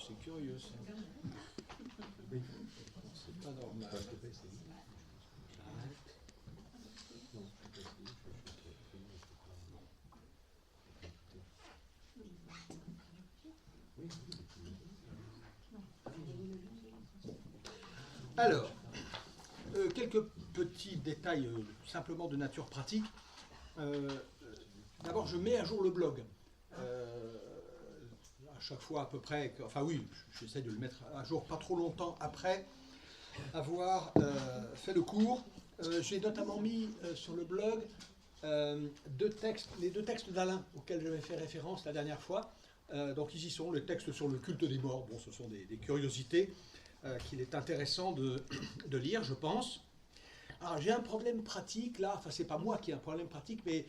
c'est curieux ça. C'est pas normal. Alors, quelques petits détails simplement de nature pratique. D'abord, je mets à jour le blog. À chaque fois à peu près, enfin oui, j'essaie de le mettre à jour pas trop longtemps après avoir fait le cours. J'ai notamment mis sur le blog les deux textes d'Alain auxquels j'avais fait référence la dernière fois. Donc ici sont les textes sur le culte des morts. Bon, ce sont des curiosités qu'il est intéressant de lire, je pense. Alors j'ai un problème pratique là, enfin c'est pas moi qui ai un problème pratique, mais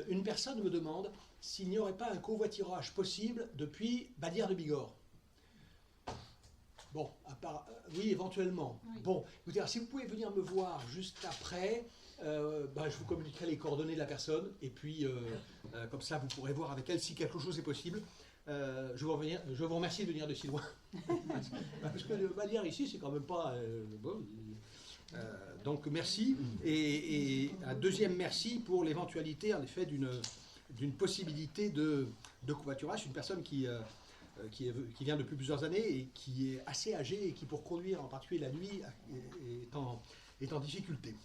une personne me demande s'il n'y aurait pas un covoiturage possible depuis Bavière de Bigorre. Bon, oui, éventuellement. Oui. Bon, écoutez, alors, si vous pouvez venir me voir juste après, je vous communiquerai les coordonnées de la personne, et puis comme ça vous pourrez voir avec elle si quelque chose est possible. Je vous remercie de venir de si loin. Parce que Bavière ici, c'est quand même pas... bon, donc merci, et un deuxième merci pour l'éventualité en effet d'une possibilité de covoiturage, une personne qui vient depuis plusieurs années et qui est assez âgée et qui pour conduire en particulier la nuit est en difficulté.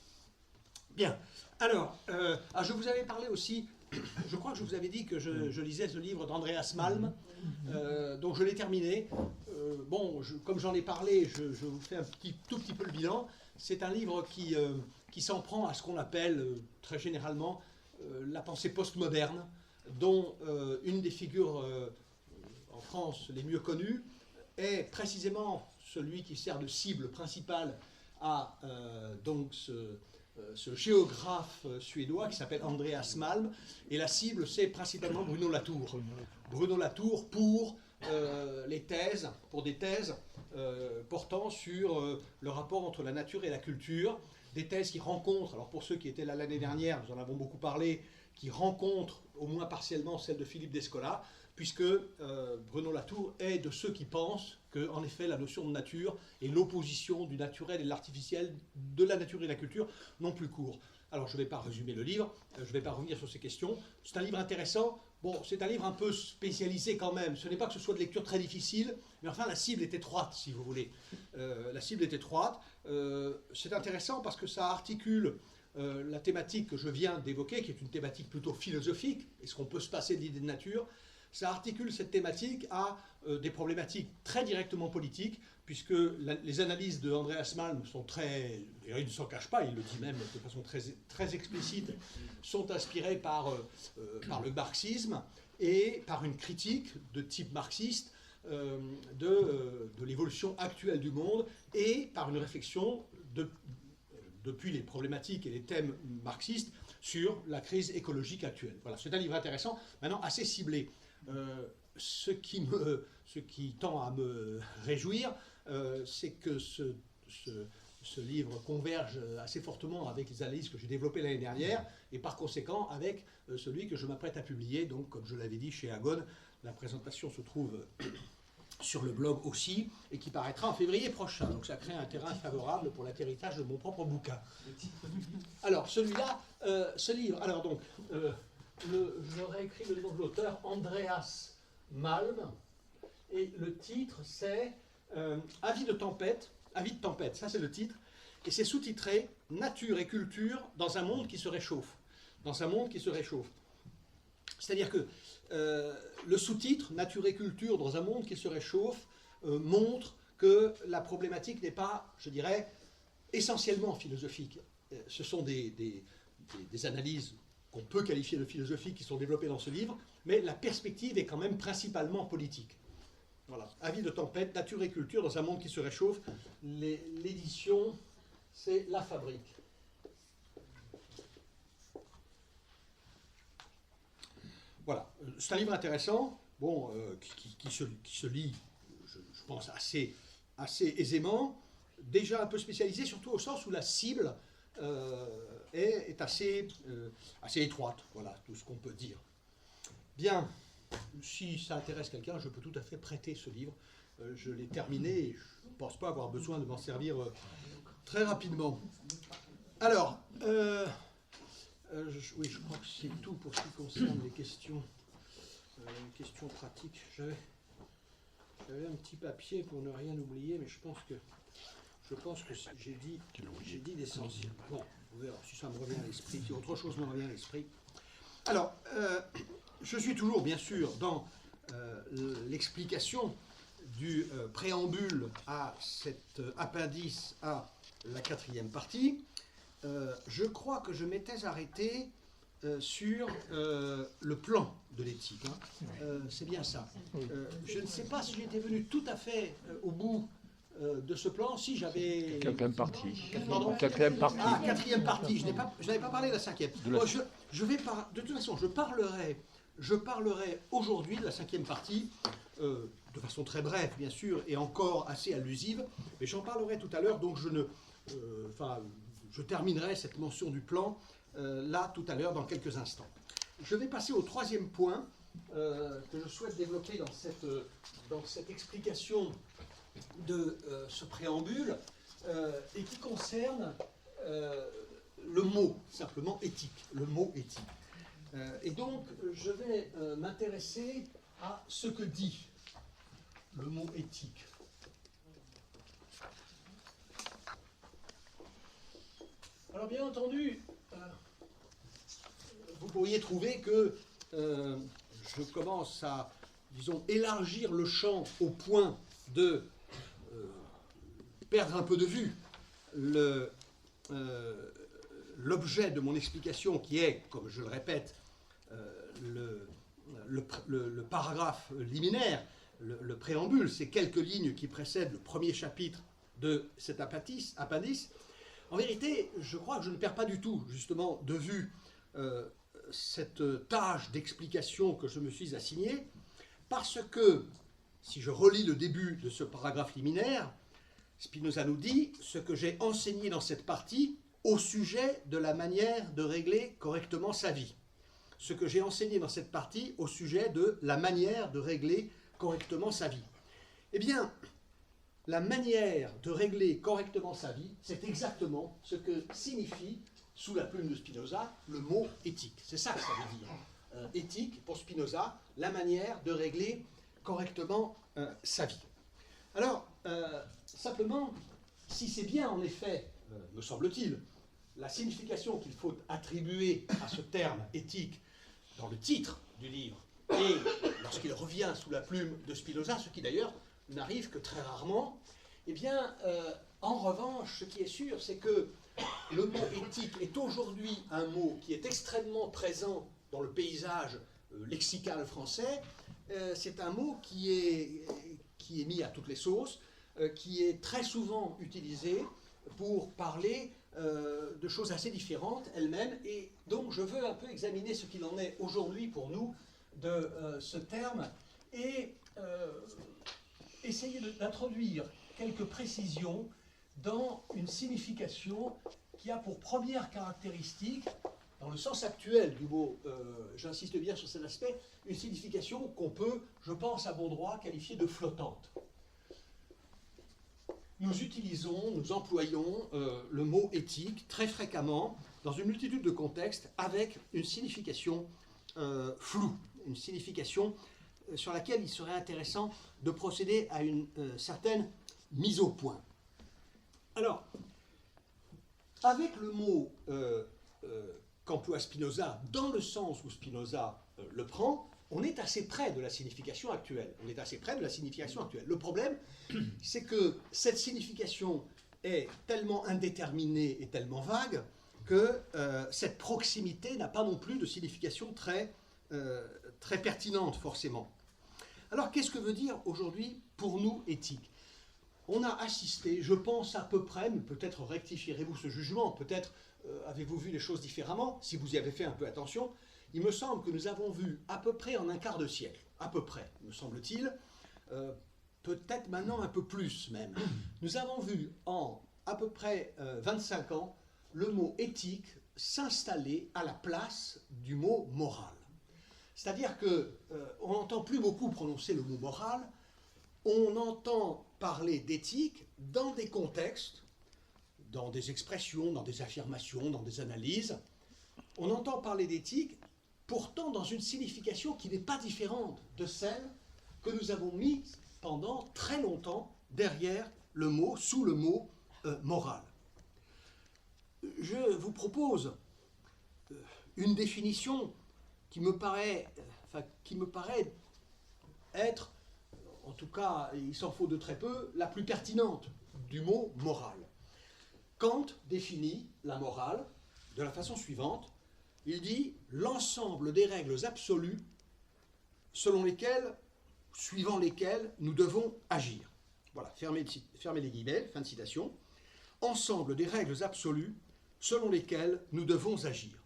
Bien, alors je vous avais parlé aussi, je crois que je vous avais dit que je lisais ce livre d'Andreas Malm, donc je l'ai terminé. Comme j'en ai parlé, je vous fais tout petit peu le bilan. C'est un livre qui s'en prend à ce qu'on appelle très généralement la pensée postmoderne, dont une des figures en France les mieux connues est précisément celui qui sert de cible principale à donc ce géographe suédois qui s'appelle Andreas Malm, et la cible c'est principalement Bruno Latour. Bruno Latour pour des thèses portant sur le rapport entre la nature et la culture, des thèses qui rencontrent, alors pour ceux qui étaient là l'année dernière, nous en avons beaucoup parlé, qui rencontrent au moins partiellement celle de Philippe Descola, puisque Bruno Latour est de ceux qui pensent que, en effet, la notion de nature et l'opposition du naturel et de l'artificiel, de la nature et de la culture, n'ont plus cours. Alors, je ne vais pas résumer le livre, je ne vais pas revenir sur ces questions. C'est un livre intéressant. Bon, c'est un livre un peu spécialisé quand même. Ce n'est pas que ce soit de lecture très difficile, mais enfin, la cible est étroite, si vous voulez. La cible est étroite. C'est intéressant parce que ça articule la thématique que je viens d'évoquer, qui est une thématique plutôt philosophique. Est-ce qu'on peut se passer de l'idée de nature ? Ça articule cette thématique à des problématiques très directement politiques, puisque les analyses de Andreas Malm sont très, et il ne s'en cache pas, il le dit même de façon très, très explicite, sont inspirées par le marxisme et par une critique de type marxiste de l'évolution actuelle du monde, et par une réflexion depuis les problématiques et les thèmes marxistes sur la crise écologique actuelle. Voilà, c'est un livre intéressant, maintenant assez ciblé. Ce qui tend à me réjouir, c'est que ce livre converge assez fortement avec les analyses que j'ai développées l'année dernière, et par conséquent avec celui que je m'apprête à publier. Donc, comme je l'avais dit chez Agone, la présentation se trouve sur le blog aussi, et qui paraîtra en février prochain. Donc ça crée un terrain favorable pour l'atterrissage de mon propre bouquin. Alors, ce livre, alors donc... j'aurais écrit le nom de l'auteur, Andreas Malm, et le titre c'est Avis de tempête, ça c'est le titre, et c'est sous-titré Nature et culture dans un monde qui se réchauffe. Dans un monde qui se réchauffe. C'est-à-dire que le sous-titre Nature et culture dans un monde qui se réchauffe montre que la problématique n'est pas, je dirais, essentiellement philosophique. Ce sont des analyses qu'on peut qualifier de philosophiques qui sont développées dans ce livre, mais la perspective est quand même principalement politique. Voilà. Avis de tempête, nature et culture dans un monde qui se réchauffe. L'édition, c'est La Fabrique. Voilà. C'est un livre intéressant, bon, qui se lit, je pense, assez aisément, déjà un peu spécialisé, surtout au sens où la cible est assez étroite, voilà, tout ce qu'on peut dire. Bien. si ça intéresse quelqu'un, je peux tout à fait prêter ce livre. Je l'ai terminé et je ne pense pas avoir besoin de m'en servir très rapidement. Alors, oui, je crois que c'est tout pour ce qui concerne les questions pratiques. J'avais un petit papier pour ne rien oublier, mais je pense que j'ai dit l'essentiel. Bon, vous verrez si ça me revient à l'esprit, si autre chose me revient à l'esprit. Alors, je suis toujours, bien sûr, dans l'explication du préambule à cet appendice à la 4e partie. Je crois que je m'étais arrêté sur le plan de l'éthique. C'est bien ça. Je ne sais pas si j'étais venu tout à fait au bout de ce plan, si j'avais... 4e partie. Pardon ? 4e partie. Ah, 4e partie. Je n'avais pas parlé de la 5e. De toute façon, je parlerai aujourd'hui de la 5e partie, de façon très brève, bien sûr, et encore assez allusive, mais j'en parlerai tout à l'heure, donc je terminerai cette mention du plan là, tout à l'heure, dans quelques instants. Je vais passer au 3e point que je souhaite développer dans cette explication de ce préambule, et qui concerne le mot, simplement éthique, le mot éthique. Et donc, je vais m'intéresser à ce que dit le mot éthique. Alors, bien entendu, vous pourriez trouver que je commence à, disons, élargir le champ au point de perdre un peu de vue l'objet de mon explication, qui est, comme je le répète, le paragraphe liminaire, le préambule, ces quelques lignes qui précèdent le premier chapitre de cet appendice. En vérité, je crois que je ne perds pas du tout, justement, de vue cette tâche d'explication que je me suis assignée, parce que, si je relis le début de ce paragraphe liminaire, Spinoza nous dit ce que j'ai enseigné dans cette partie au sujet de la manière de régler correctement sa vie. Ce que j'ai enseigné dans cette partie au sujet de la manière de régler correctement sa vie. Eh bien, la manière de régler correctement sa vie, c'est exactement ce que signifie, sous la plume de Spinoza, le mot éthique. C'est ça que ça veut dire. Éthique, pour Spinoza, la manière de régler correctement sa vie. Alors, simplement, si c'est bien en effet, me semble-t-il, la signification qu'il faut attribuer à ce terme éthique dans le titre du livre, et lorsqu'il revient sous la plume de Spinoza, ce qui d'ailleurs n'arrive que très rarement, eh bien, en revanche, ce qui est sûr, c'est que le mot éthique est aujourd'hui un mot qui est extrêmement présent dans le paysage lexical français. C'est un mot qui est mis à toutes les sauces, qui est très souvent utilisé pour parler de choses assez différentes elles-mêmes. Et donc, je veux un peu examiner ce qu'il en est aujourd'hui pour nous de ce terme et essayer d'introduire quelques précisions dans une signification qui a pour première caractéristique, dans le sens actuel du mot, j'insiste bien sur cet aspect, une signification qu'on peut, je pense à bon droit, qualifier de flottante. Nous employons le mot éthique très fréquemment dans une multitude de contextes avec une signification floue, une signification sur laquelle il serait intéressant de procéder à une certaine mise au point. Alors, avec le mot qu'emploie Spinoza, dans le sens où Spinoza le prend, on est assez près de la signification actuelle. Le problème, c'est que cette signification est tellement indéterminée et tellement vague que cette proximité n'a pas non plus de signification très pertinente, forcément. Alors, qu'est-ce que veut dire aujourd'hui, pour nous, éthique ? On a assisté, je pense à peu près, mais peut-être rectifierez-vous ce jugement, peut-être avez-vous vu les choses différemment, si vous y avez fait un peu attention. Il me semble que nous avons vu à peu près en un quart de siècle, à peu près, me semble-t-il, peut-être maintenant un peu plus même, nous avons vu en à peu près 25 ans le mot éthique s'installer à la place du mot moral. C'est-à-dire qu'on n'entend plus beaucoup prononcer le mot moral, on entend parler d'éthique dans des contextes, dans des expressions, dans des affirmations, dans des analyses. On entend parler d'éthique, pourtant dans une signification qui n'est pas différente de celle que nous avons mise pendant très longtemps derrière le mot, sous le mot moral. Je vous propose une définition qui me paraît être, en tout cas, il s'en faut de très peu, la plus pertinente du mot moral. Kant définit la morale de la façon suivante. Il dit l'ensemble des règles absolues suivant lesquelles nous devons agir. Voilà, fermez les guillemets, fin de citation. Ensemble des règles absolues selon lesquelles nous devons agir.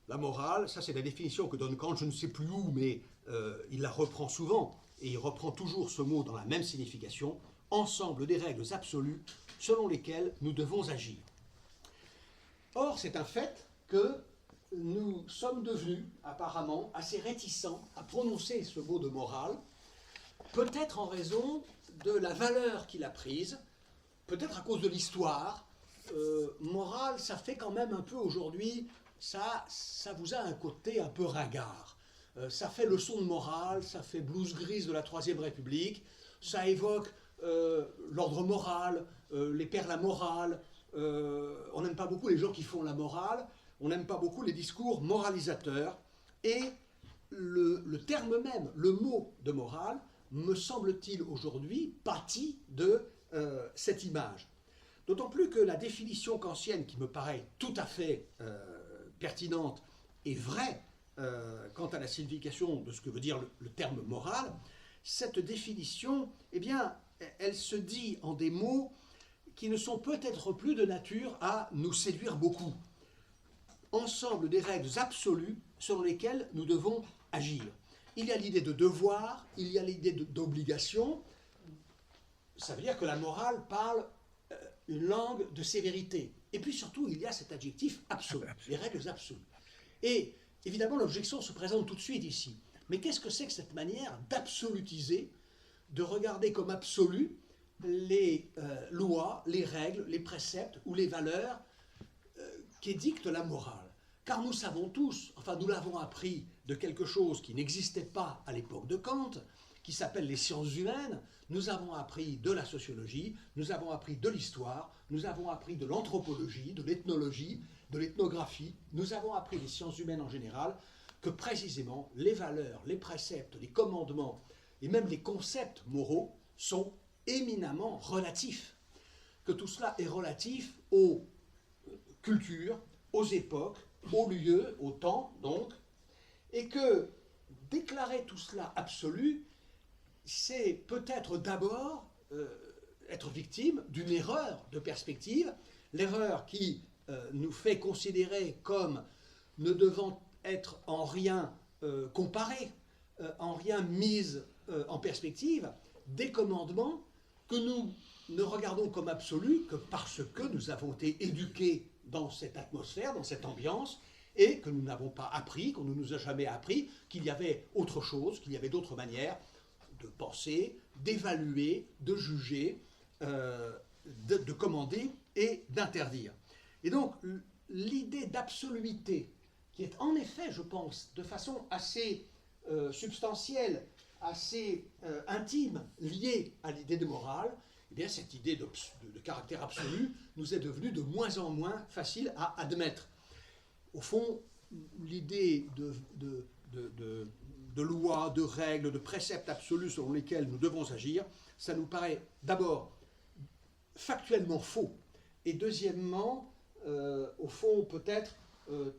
La morale, ça c'est la définition que donne Kant, je ne sais plus où, mais il la reprend souvent, et il reprend toujours ce mot dans la même signification, ensemble des règles absolues selon lesquelles nous devons agir. Or, c'est un fait que nous sommes devenus apparemment assez réticents à prononcer ce mot de morale, peut-être en raison de la valeur qu'il a prise, peut-être à cause de l'histoire. Morale, ça fait quand même un peu aujourd'hui, ça vous a un côté un peu ringard. Ça fait leçon de morale, ça fait blouse grise de la Troisième République, ça évoque l'ordre moral, les pères la morale. On n'aime pas beaucoup les gens qui font la morale, on n'aime pas beaucoup les discours moralisateurs. Et le terme même, le mot de morale, me semble-t-il aujourd'hui, pâtit de cette image. D'autant plus que la définition kantienne, qui me paraît tout à fait pertinente et vraie quant à la signification de ce que veut dire le terme moral, cette définition, eh bien, elle se dit en des mots qui ne sont peut-être plus de nature à nous séduire beaucoup. Ensemble des règles absolues selon lesquelles nous devons agir. Il y a l'idée de devoir, il y a l'idée d'obligation. Ça veut dire que la morale parle une langue de sévérité. Et puis surtout, il y a cet adjectif absolu, les règles absolues. Et évidemment, l'objection se présente tout de suite ici. Mais qu'est-ce que c'est que cette manière d'absolutiser, de regarder comme absolues les lois, les règles, les préceptes ou les valeurs qu'édicte la morale? Car nous savons tous, enfin nous l'avons appris de quelque chose qui n'existait pas à l'époque de Kant, qui s'appelle les sciences humaines. Nous avons appris de la sociologie, nous avons appris de l'histoire, nous avons appris de l'anthropologie, de l'ethnologie, de l'ethnographie, nous avons appris les sciences humaines en général, que précisément les valeurs, les préceptes, les commandements et même les concepts moraux sont éminemment relatifs. Que tout cela est relatif aux cultures, aux époques, aux lieux, au temps, donc, et que déclarer tout cela absolu, c'est peut-être d'abord être victime d'une erreur de perspective, l'erreur qui nous fait considérer comme ne devant être en rien comparé, en rien mise en perspective, des commandements que nous ne regardons comme absolus que parce que nous avons été éduqués dans cette atmosphère, dans cette ambiance, et que nous n'avons pas appris, qu'on ne nous a jamais appris, qu'il y avait autre chose, qu'il y avait d'autres manières de penser, d'évaluer, de juger, de commander et d'interdire. Et donc, l'idée d'absoluité, qui est en effet, je pense, de façon assez substantielle, assez intime, liée à l'idée de morale, eh bien, cette idée de caractère absolu nous est devenue de moins en moins facile à admettre. Au fond, l'idée de lois, de règles, de préceptes absolus selon lesquels nous devons agir, ça nous paraît d'abord factuellement faux, et deuxièmement, au fond, peut-être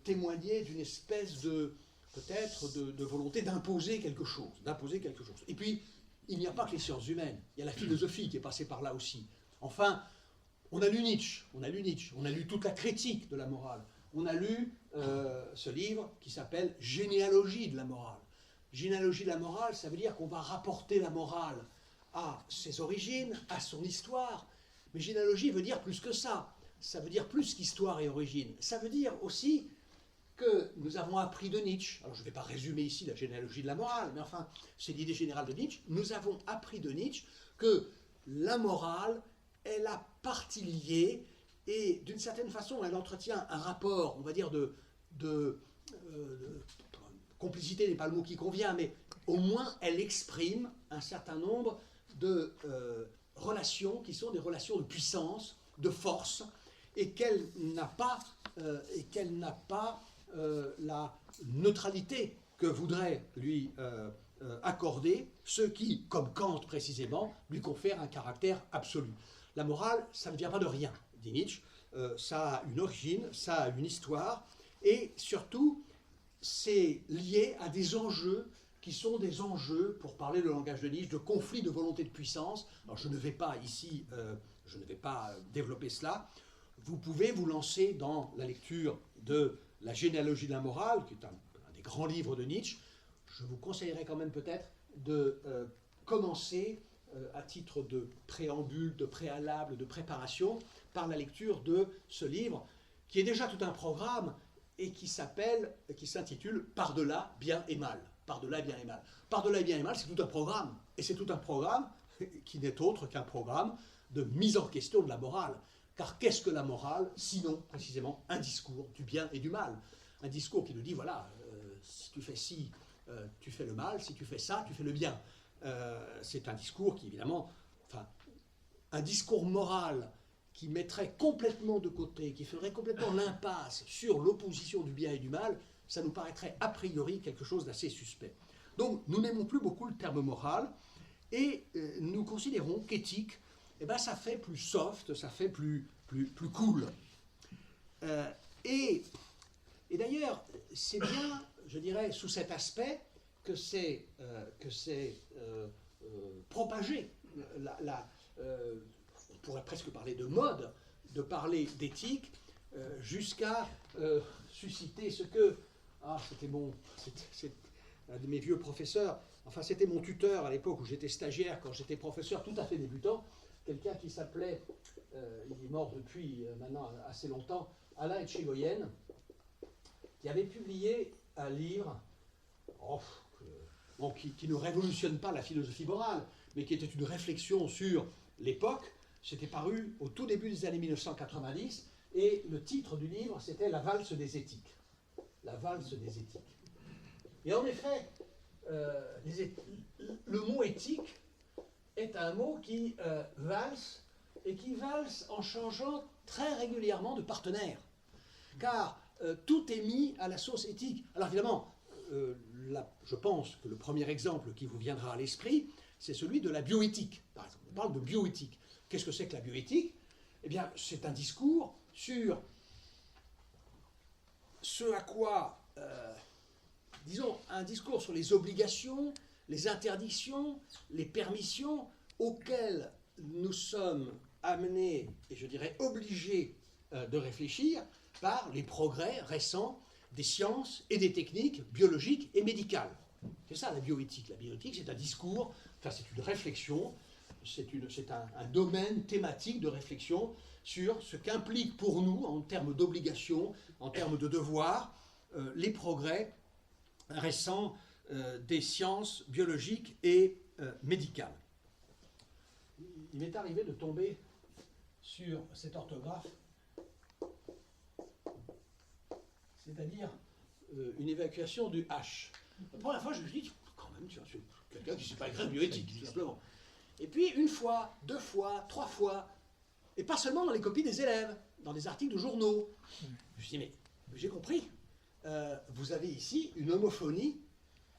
témoigner d'une espèce de volonté d'imposer quelque chose, Et puis, il n'y a pas que les sciences humaines, il y a la philosophie qui est passée par là aussi. Enfin, on a lu Nietzsche, on a lu toute la critique de la morale, on a lu ce livre qui s'appelle « Généalogie de la morale ». Généalogie de la morale, ça veut dire qu'on va rapporter la morale à ses origines, à son histoire. Mais généalogie veut dire plus que ça. Ça veut dire plus qu'histoire et origine. Ça veut dire aussi que nous avons appris de Nietzsche, alors je ne vais pas résumer ici la généalogie de la morale, mais enfin, c'est l'idée générale de Nietzsche, nous avons appris de Nietzsche que la morale est la partie liée, et d'une certaine façon, elle entretient un rapport, on va dire, complicité n'est pas le mot qui convient, mais au moins elle exprime un certain nombre de relations qui sont des relations de puissance, de force, et qu'elle n'a pas, la neutralité que voudrait lui accorder ceux qui, comme Kant précisément, lui confèrent un caractère absolu. La morale, ça ne vient pas de rien, dit Nietzsche, ça a une origine, ça a une histoire, et surtout, c'est lié à des enjeux qui sont des enjeux, pour parler le langage de Nietzsche, de conflits de volonté de puissance. Alors je ne vais pas ici, je ne vais pas développer cela. Vous pouvez vous lancer dans la lecture de La généalogie de la morale, qui est un des grands livres de Nietzsche. Je vous conseillerais quand même peut-être de commencer, à titre de préambule, de préalable, de préparation, par la lecture de ce livre, qui est déjà tout un programme et qui s'intitule « Par-delà bien et mal ». Par-delà bien et mal. Par-delà bien et mal, c'est tout un programme. Et c'est tout un programme qui n'est autre qu'un programme de mise en question de la morale. Car qu'est-ce que la morale, sinon, précisément, un discours du bien et du mal. Un discours qui nous dit, voilà, si tu fais ci, tu fais le mal, si tu fais ça, tu fais le bien. C'est un discours qui, évidemment, enfin, un discours moral qui mettrait complètement de côté, qui ferait complètement l'impasse sur l'opposition du bien et du mal, ça nous paraîtrait a priori quelque chose d'assez suspect. Donc nous n'aimons plus beaucoup le terme moral, et nous considérons qu'éthique, eh ben, ça fait plus soft, ça fait plus cool. Et d'ailleurs, c'est bien, je dirais, sous cet aspect que c'est propagé. On pourrait presque parler de mode, de parler d'éthique, jusqu'à susciter ce que... c'est un de mes vieux professeurs, enfin c'était mon tuteur à l'époque où j'étais stagiaire, quand j'étais professeur tout à fait débutant, quelqu'un qui s'appelait, il est mort depuis maintenant assez longtemps, Alain Etchegoyen, qui avait publié un livre qui ne révolutionne pas la philosophie morale, mais qui était une réflexion sur l'époque. C'était paru au tout début des années 1990, et le titre du livre, c'était « La valse des éthiques ». La valse des éthiques. Et en effet, le mot éthique est un mot qui valse, et qui valse en changeant très régulièrement de partenaire. Car tout est mis à la sauce éthique. Alors évidemment, je pense que le premier exemple qui vous viendra à l'esprit, c'est celui de la bioéthique. Par exemple, on parle de bioéthique. Qu'est-ce que c'est que la bioéthique? Eh bien, c'est un discours sur ce à quoi, disons, un discours sur les obligations, les interdictions, les permissions auxquelles nous sommes amenés, et je dirais obligés de réfléchir par les progrès récents des sciences et des techniques biologiques et médicales. C'est ça la bioéthique. La bioéthique, c'est un discours, enfin c'est une réflexion, c'est un domaine thématique de réflexion sur ce qu'implique pour nous, en termes d'obligations, en termes de devoirs, les progrès récents des sciences biologiques et médicales. Il m'est arrivé de tomber sur cette orthographe, c'est-à-dire une évacuation du H. La première fois, je me suis dit, quand même, tu vois, c'est quelqu'un qui ne sait pas écrire bioéthique, tout simplement. Et puis, une fois, deux fois, trois fois, et pas seulement dans les copies des élèves, dans des articles de journaux. Je me suis dit, mais j'ai compris, vous avez ici une homophonie,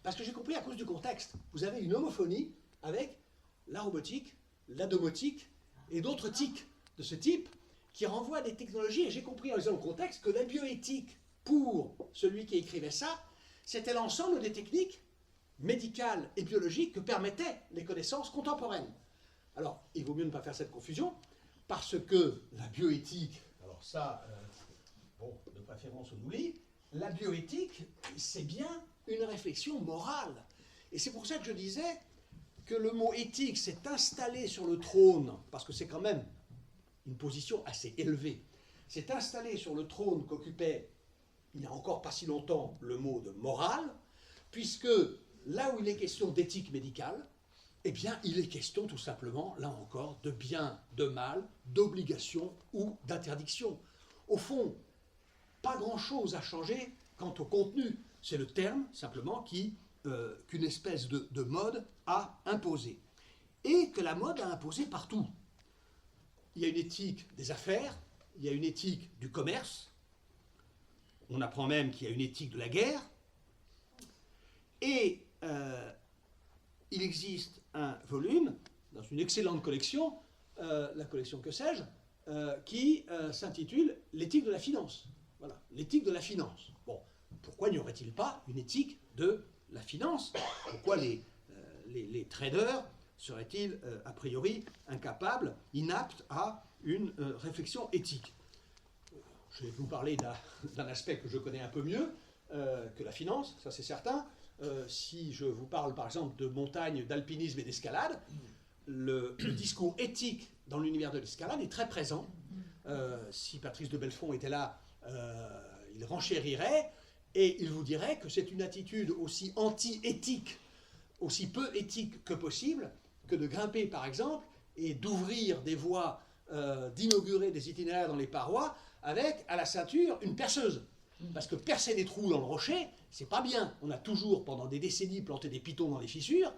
parce que j'ai compris à cause du contexte, vous avez une homophonie avec la robotique, la domotique et d'autres tics de ce type qui renvoient à des technologies, et j'ai compris en lisant le contexte que la bioéthique, pour celui qui écrivait ça, c'était l'ensemble des techniques médicales et biologiques que permettaient les connaissances contemporaines. Alors, il vaut mieux ne pas faire cette confusion, parce que la bioéthique, alors ça, de préférence on oublie, la bioéthique, c'est bien une réflexion morale. Et c'est pour ça que je disais que le mot éthique s'est installé sur le trône, parce que c'est quand même une position assez élevée, s'est installé sur le trône qu'occupait il n'y a encore pas si longtemps, le mot de morale, puisque là où il est question d'éthique médicale, eh bien, il est question tout simplement, là encore, de bien, de mal, d'obligation ou d'interdiction. Au fond, pas grand-chose a changé quant au contenu. C'est le terme, simplement, qu'une espèce de mode a imposé. Et que la mode a imposé partout. Il y a une éthique des affaires, il y a une éthique du commerce, on apprend même qu'il y a une éthique de la guerre, et il existe un volume, dans une excellente collection, la collection que sais-je, qui s'intitule « L'éthique de la finance ». Voilà, l'éthique de la finance. Bon, pourquoi n'y aurait-il pas une éthique de la finance? Pourquoi les traders seraient-ils a priori incapables, inaptes à une réflexion éthique? Je vais vous parler d'un aspect que je connais un peu mieux que la finance, ça c'est certain. Si je vous parle par exemple de montagne, d'alpinisme et d'escalade, le discours éthique dans l'univers de l'escalade est très présent. Si Patrice de Belfond était là, il renchérirait et il vous dirait que c'est une attitude aussi anti-éthique, aussi peu éthique que possible, que de grimper par exemple et d'ouvrir des voies, d'inaugurer des itinéraires dans les parois avec à la ceinture une perceuse. Parce que percer des trous dans le rocher, c'est pas bien. On a toujours, pendant des décennies, planté des pitons dans les fissures.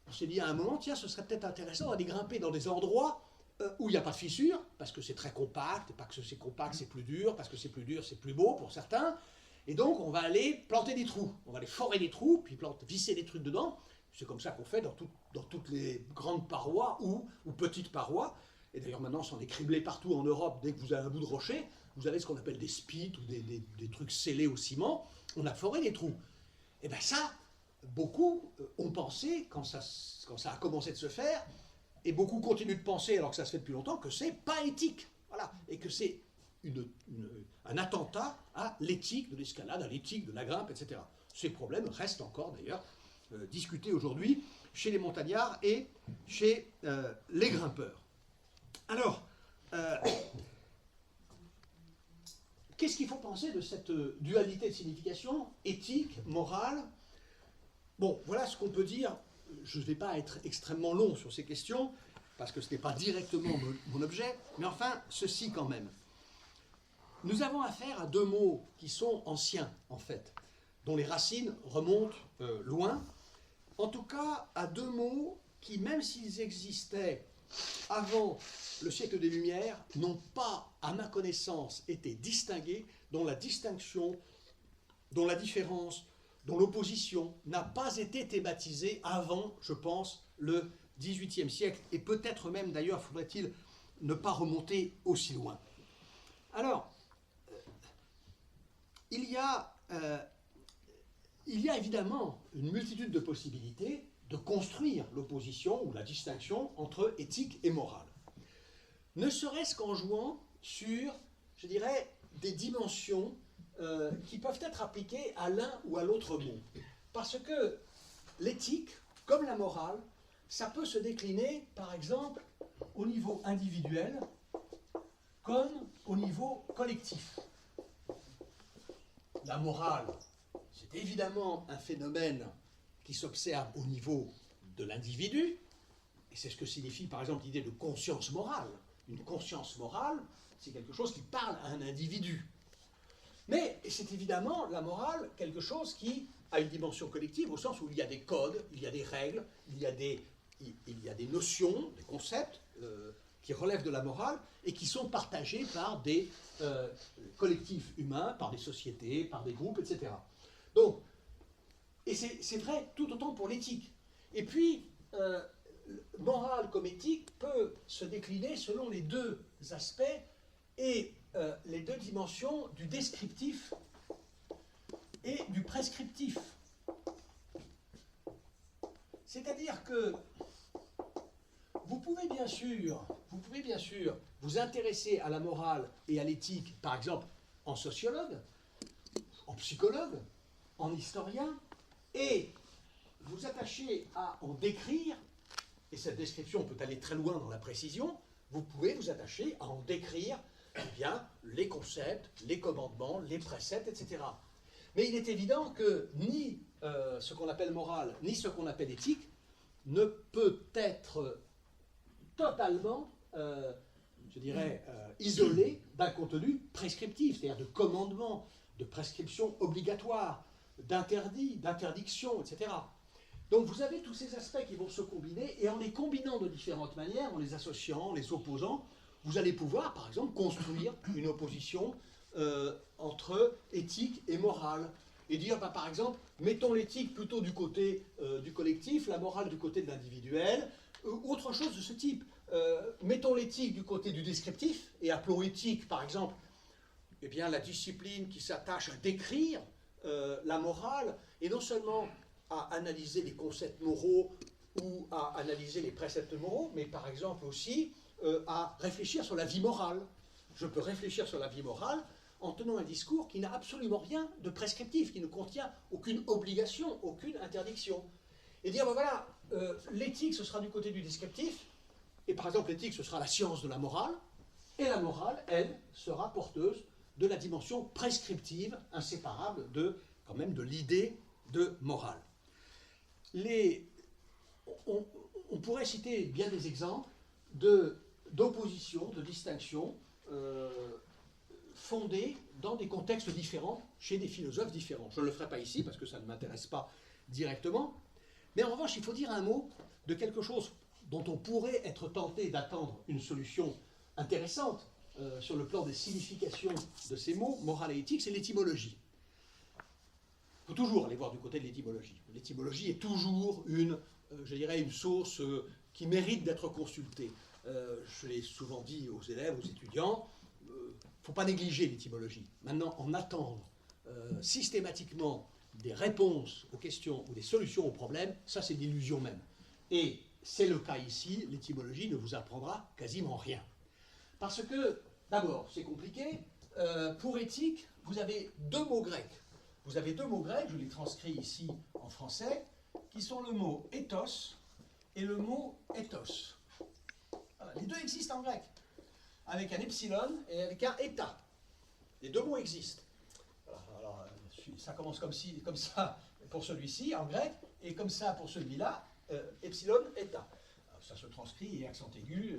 On s'est dit à un moment, tiens, ce serait peut-être intéressant d'aller grimper dans des endroits où il n'y a pas de fissures, parce que c'est très compact, et pas que c'est compact, c'est plus dur, parce que c'est plus dur, c'est plus beau pour certains. Et donc, on va aller planter des trous. On va aller forer des trous, puis visser des trucs dedans. C'est comme ça qu'on fait dans toutes les grandes parois ou petites parois. Et d'ailleurs, maintenant, c'en est criblé partout en Europe. Dès que vous avez un bout de rocher, vous avez ce qu'on appelle des spits ou des trucs scellés au ciment. On a foré des trous. Et bien ça, beaucoup ont pensé, quand ça a commencé de se faire, et beaucoup continuent de penser, alors que ça se fait depuis longtemps, que c'est pas éthique. Voilà. Et que c'est un attentat à l'éthique de l'escalade, à l'éthique de la grimpe, etc. Ces problèmes restent encore, d'ailleurs, discutés aujourd'hui chez les montagnards et chez les grimpeurs. Alors, qu'est-ce qu'il faut penser de cette dualité de signification, éthique, morale? Bon, voilà ce qu'on peut dire. Je ne vais pas être extrêmement long sur ces questions, parce que ce n'est pas directement mon objet, mais enfin, ceci quand même. Nous avons affaire à deux mots qui sont anciens, en fait, dont les racines remontent loin. En tout cas, à deux mots qui, même s'ils existaient avant le siècle des Lumières, n'ont pas, à ma connaissance, été distingués, dont la distinction, dont la différence, dont l'opposition n'a pas été thématisée avant, je pense, le XVIIIe siècle, et peut-être même, d'ailleurs, faudrait-il ne pas remonter aussi loin. Alors, il y a évidemment une multitude de possibilités de construire l'opposition ou la distinction entre éthique et morale. Ne serait-ce qu'en jouant sur, je dirais, des dimensions qui peuvent être appliquées à l'un ou à l'autre mot. Parce que l'éthique, comme la morale, ça peut se décliner, par exemple, au niveau individuel comme au niveau collectif. La morale, c'est évidemment un phénomène qui s'observe au niveau de l'individu, et c'est ce que signifie par exemple l'idée de conscience morale. Une conscience morale, c'est quelque chose qui parle à un individu. Mais c'est évidemment, la morale, quelque chose qui a une dimension collective, au sens où il y a des codes, il y a des règles, il y a des notions, des concepts qui relèvent de la morale et qui sont partagés par des collectifs humains, par des sociétés, par des groupes, etc. Donc, et c'est vrai tout autant pour l'éthique. Et puis, morale comme éthique peut se décliner selon les deux aspects et les deux dimensions du descriptif et du prescriptif. C'est-à-dire que vous pouvez bien sûr vous intéresser à la morale et à l'éthique, par exemple, en sociologue, en psychologue, en historien, et vous attacher à en décrire, et cette description peut aller très loin dans la précision, vous pouvez vous attacher à en décrire Eh bien, les concepts, les commandements, les préceptes, etc. Mais il est évident que ni ce qu'on appelle morale, ni ce qu'on appelle éthique ne peut être totalement, je dirais, isolé d'un contenu prescriptif, c'est-à-dire de commandements, de prescriptions obligatoires, d'interdits, d'interdictions, etc. Donc vous avez tous ces aspects qui vont se combiner, et en les combinant de différentes manières, en les associant, en les opposant, vous allez pouvoir, par exemple, construire une opposition entre éthique et morale. Et dire, bah, par exemple, mettons l'éthique plutôt du côté du collectif, la morale du côté de l'individuel, autre chose de ce type. Mettons l'éthique du côté du descriptif, et appelons éthique, par exemple, eh bien, la discipline qui s'attache à décrire la morale, et non seulement à analyser les concepts moraux ou à analyser les préceptes moraux, mais par exemple aussi à réfléchir sur la vie morale. Je peux réfléchir sur la vie morale en tenant un discours qui n'a absolument rien de prescriptif, qui ne contient aucune obligation, aucune interdiction. Et dire, ben voilà, l'éthique, ce sera du côté du descriptif, et par exemple, l'éthique, ce sera la science de la morale, et la morale, elle, sera porteuse de la dimension prescriptive, inséparable de, quand même, de l'idée de morale. On pourrait citer bien des exemples d'opposition, de distinction, fondées dans des contextes différents, chez des philosophes différents. Je ne le ferai pas ici, parce que ça ne m'intéresse pas directement, mais en revanche, il faut dire un mot de quelque chose dont on pourrait être tenté d'attendre une solution intéressante sur le plan des significations de ces mots, morale et éthique, c'est l'étymologie. Il faut toujours aller voir du côté de l'étymologie. L'étymologie est toujours je dirais, une source qui mérite d'être consultée. Je l'ai souvent dit aux élèves, aux étudiants, il ne faut pas négliger l'étymologie. Maintenant, en attendre systématiquement des réponses aux questions ou des solutions aux problèmes, ça c'est l'illusion même. Et c'est le cas ici, l'étymologie ne vous apprendra quasiment rien. Parce que, d'abord, c'est compliqué. Pour éthique, vous avez deux mots grecs. Vous avez deux mots grecs, je les transcris ici en français, qui sont le mot ethos et le mot ethos. Voilà, les deux existent en grec, avec un epsilon et avec un eta. Les deux mots existent. Alors, ça commence comme ça pour celui-ci en grec, et comme ça pour celui-là, epsilon, eta. Alors, ça se transcrit et accent aigu,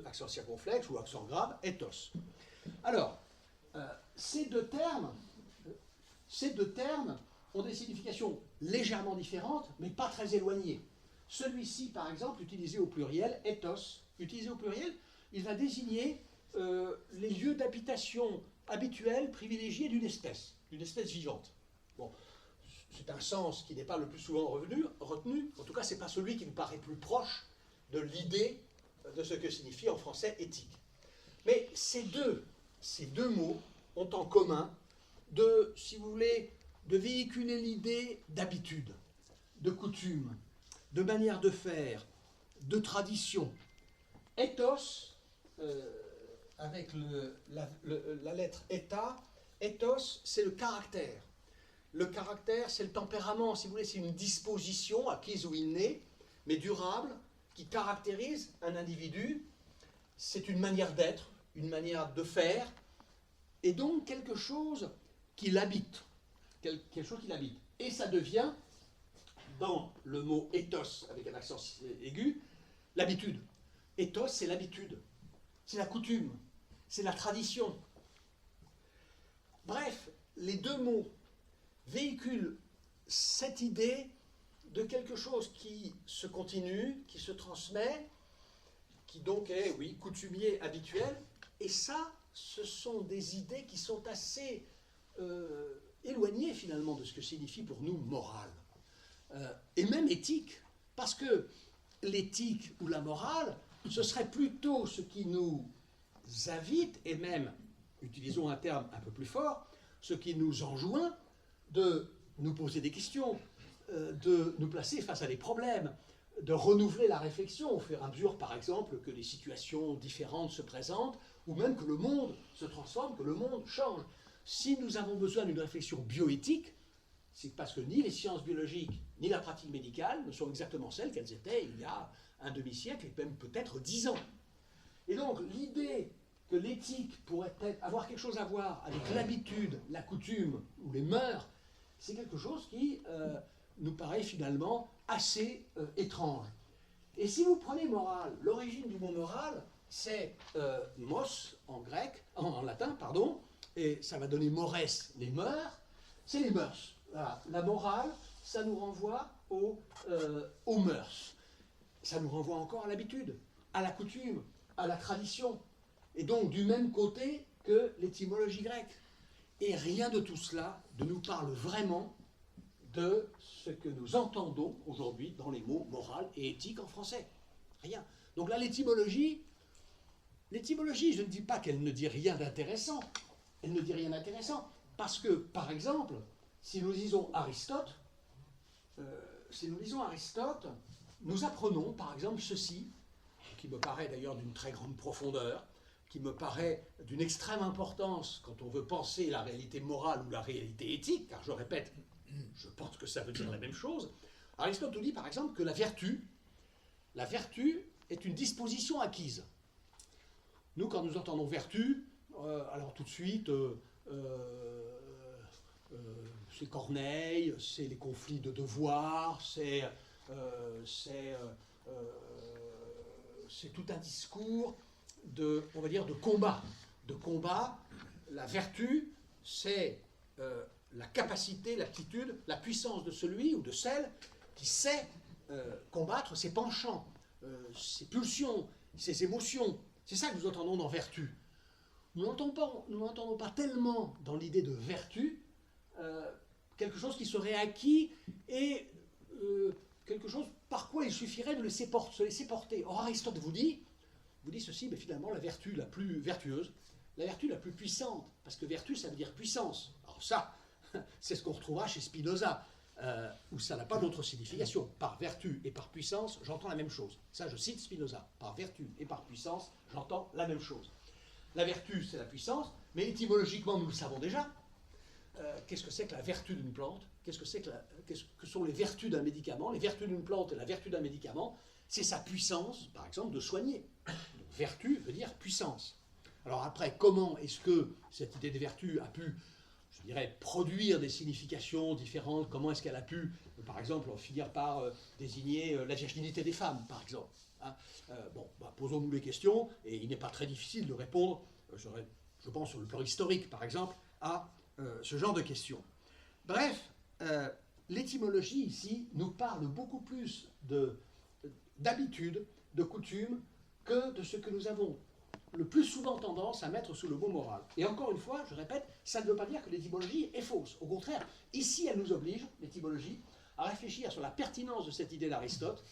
accent circonflexe ou accent grave, ethos. Alors, ces deux termes ont des significations légèrement différentes, mais pas très éloignées. Celui-ci, par exemple, utilisé au pluriel, ethos, utilisé au pluriel, il va désigner les lieux d'habitation habituels, privilégiés d'une espèce vivante. Bon, c'est un sens qui n'est pas le plus souvent retenu, en tout cas, ce n'est pas celui qui nous paraît plus proche de l'idée de ce que signifie en français éthique. Mais ces deux mots ont en commun de, si vous voulez, de véhiculer l'idée d'habitude, de coutume, de manière de faire, de tradition. Ethos, avec la lettre eta, ethos, c'est le caractère. Le caractère, c'est le tempérament, si vous voulez, c'est une disposition acquise ou innée, mais durable, qui caractérise un individu. C'est une manière d'être, une manière de faire, et donc quelque chose qui l'habite. Quelque chose qui l'habite. Et ça devient, dans le mot ethos, avec un accent aigu, l'habitude. Ethos, c'est l'habitude. C'est la coutume. C'est la tradition. Bref, les deux mots véhiculent cette idée de quelque chose qui se continue, qui se transmet, qui donc est, oui, coutumier, habituel. Et ça, ce sont des idées qui sont assez éloignées finalement de ce que signifie pour nous morale. Et même éthique, parce que l'éthique ou la morale, ce serait plutôt ce qui nous invite, et même, utilisons un terme un peu plus fort, ce qui nous enjoint de nous poser des questions, de nous placer face à des problèmes, de renouveler la réflexion au fur et à mesure, par exemple, que les situations différentes se présentent, ou même que le monde se transforme, que le monde change. Si nous avons besoin d'une réflexion bioéthique, c'est parce que ni les sciences biologiques, ni la pratique médicale ne sont exactement celles qu'elles étaient il y a un demi-siècle, et même peut-être 10 ans. Et donc, l'idée que l'éthique pourrait avoir quelque chose à voir avec l'habitude, la coutume ou les mœurs, c'est quelque chose qui nous paraît finalement assez étrange. Et si vous prenez morale, l'origine du mot morale, c'est mos en grec, en latin, pardon, et ça va donner mores, les mœurs, c'est les mœurs. Voilà. La morale, ça nous renvoie aux mœurs. Ça nous renvoie encore à l'habitude, à la coutume, à la tradition. Et donc du même côté que l'étymologie grecque. Et rien de tout cela ne nous parle vraiment de ce que nous entendons aujourd'hui dans les mots moral et éthique en français. Rien. Donc là, l'étymologie, je ne dis pas qu'elle ne dit rien d'intéressant. Elle ne dit rien d'intéressant. Parce que, par exemple, si nous lisons Aristote, nous apprenons, par exemple, ceci, qui me paraît d'ailleurs d'une très grande profondeur, qui me paraît d'une extrême importance quand on veut penser la réalité morale ou la réalité éthique, car je répète, je pense que ça veut dire la même chose. Aristote nous dit par exemple que la vertu est une disposition acquise. Nous, quand nous entendons vertu, alors tout de suite, c'est Corneille, c'est les conflits de devoir, c'est tout un discours on va dire, de combat. De combat, la vertu, c'est la capacité, l'aptitude, la puissance de celui ou de celle qui sait combattre ses penchants, ses pulsions, ses émotions. C'est ça que nous entendons dans vertu. Nous n'entendons pas tellement dans l'idée de vertu quelque chose qui serait acquis et quelque chose par quoi il suffirait de se laisser porter. Or, Aristote vous dit ceci, mais finalement, la vertu la plus vertueuse, la vertu la plus puissante, parce que vertu, ça veut dire puissance. Alors ça, c'est ce qu'on retrouvera chez Spinoza, où ça n'a pas d'autre signification. Par vertu et par puissance, j'entends la même chose. Ça, je cite Spinoza. Par vertu et par puissance, j'entends la même chose. La vertu, c'est la puissance, mais étymologiquement, nous le savons déjà. Qu'est-ce que c'est que la vertu d'une plante? Qu'est-ce que sont les vertus d'un médicament? Les vertus d'une plante et la vertu d'un médicament, c'est sa puissance, par exemple, de soigner. Donc, vertu veut dire puissance. Alors après, comment est-ce que cette idée de vertu a pu, je dirais, produire des significations différentes? Comment est-ce qu'elle a pu, par exemple, finir par désigner la virginité des femmes, par exemple, hein? Posons-nous les questions, et il n'est pas très difficile de répondre, je pense sur le plan historique, par exemple, à ce genre de questions. Bref, l'étymologie ici nous parle beaucoup plus d'habitude, de coutume, que de ce que nous avons le plus souvent tendance à mettre sous le mot moral. Et encore une fois, je répète, ça ne veut pas dire que l'étymologie est fausse. Au contraire, ici, elle nous oblige, l'étymologie, à réfléchir sur la pertinence de cette idée d'Aristote,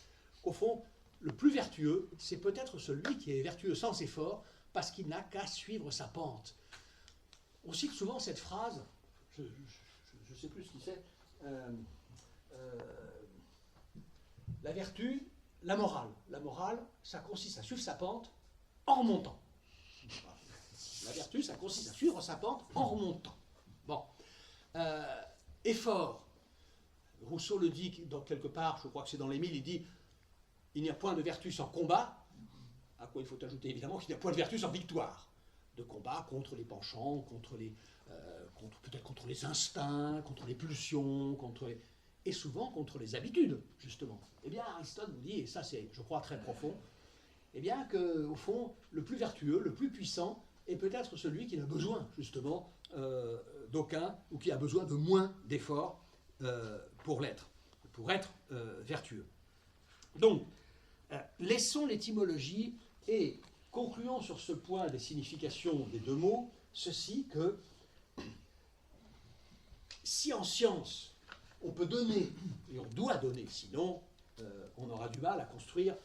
qu'au fond, le plus vertueux, c'est peut-être celui qui est vertueux sans effort, parce qu'il n'a qu'à suivre sa pente. On cite souvent cette phrase, je ne sais plus ce qui c'est, la vertu, la morale, ça consiste à suivre sa pente en remontant. La vertu, ça consiste à suivre sa pente en remontant. Bon. Effort. Rousseau le dit dans quelque part, je crois que c'est dans l'Émile, il dit « Il n'y a point de vertu sans combat », à quoi il faut ajouter évidemment qu'il n'y a point de vertu sans victoire. De combat contre les penchants, peut-être contre les instincts, contre les pulsions, et souvent contre les habitudes, justement. Eh bien, Aristote vous dit, et ça c'est, je crois, très profond, eh bien qu'au fond, le plus vertueux, le plus puissant, est peut-être celui qui n'a besoin, justement, d'aucun, ou qui a besoin de moins d'efforts pour être vertueux. Donc, laissons l'étymologie et concluons sur ce point des significations des deux mots, ceci que si en science, on peut donner, et on doit donner, sinon on aura du mal à construire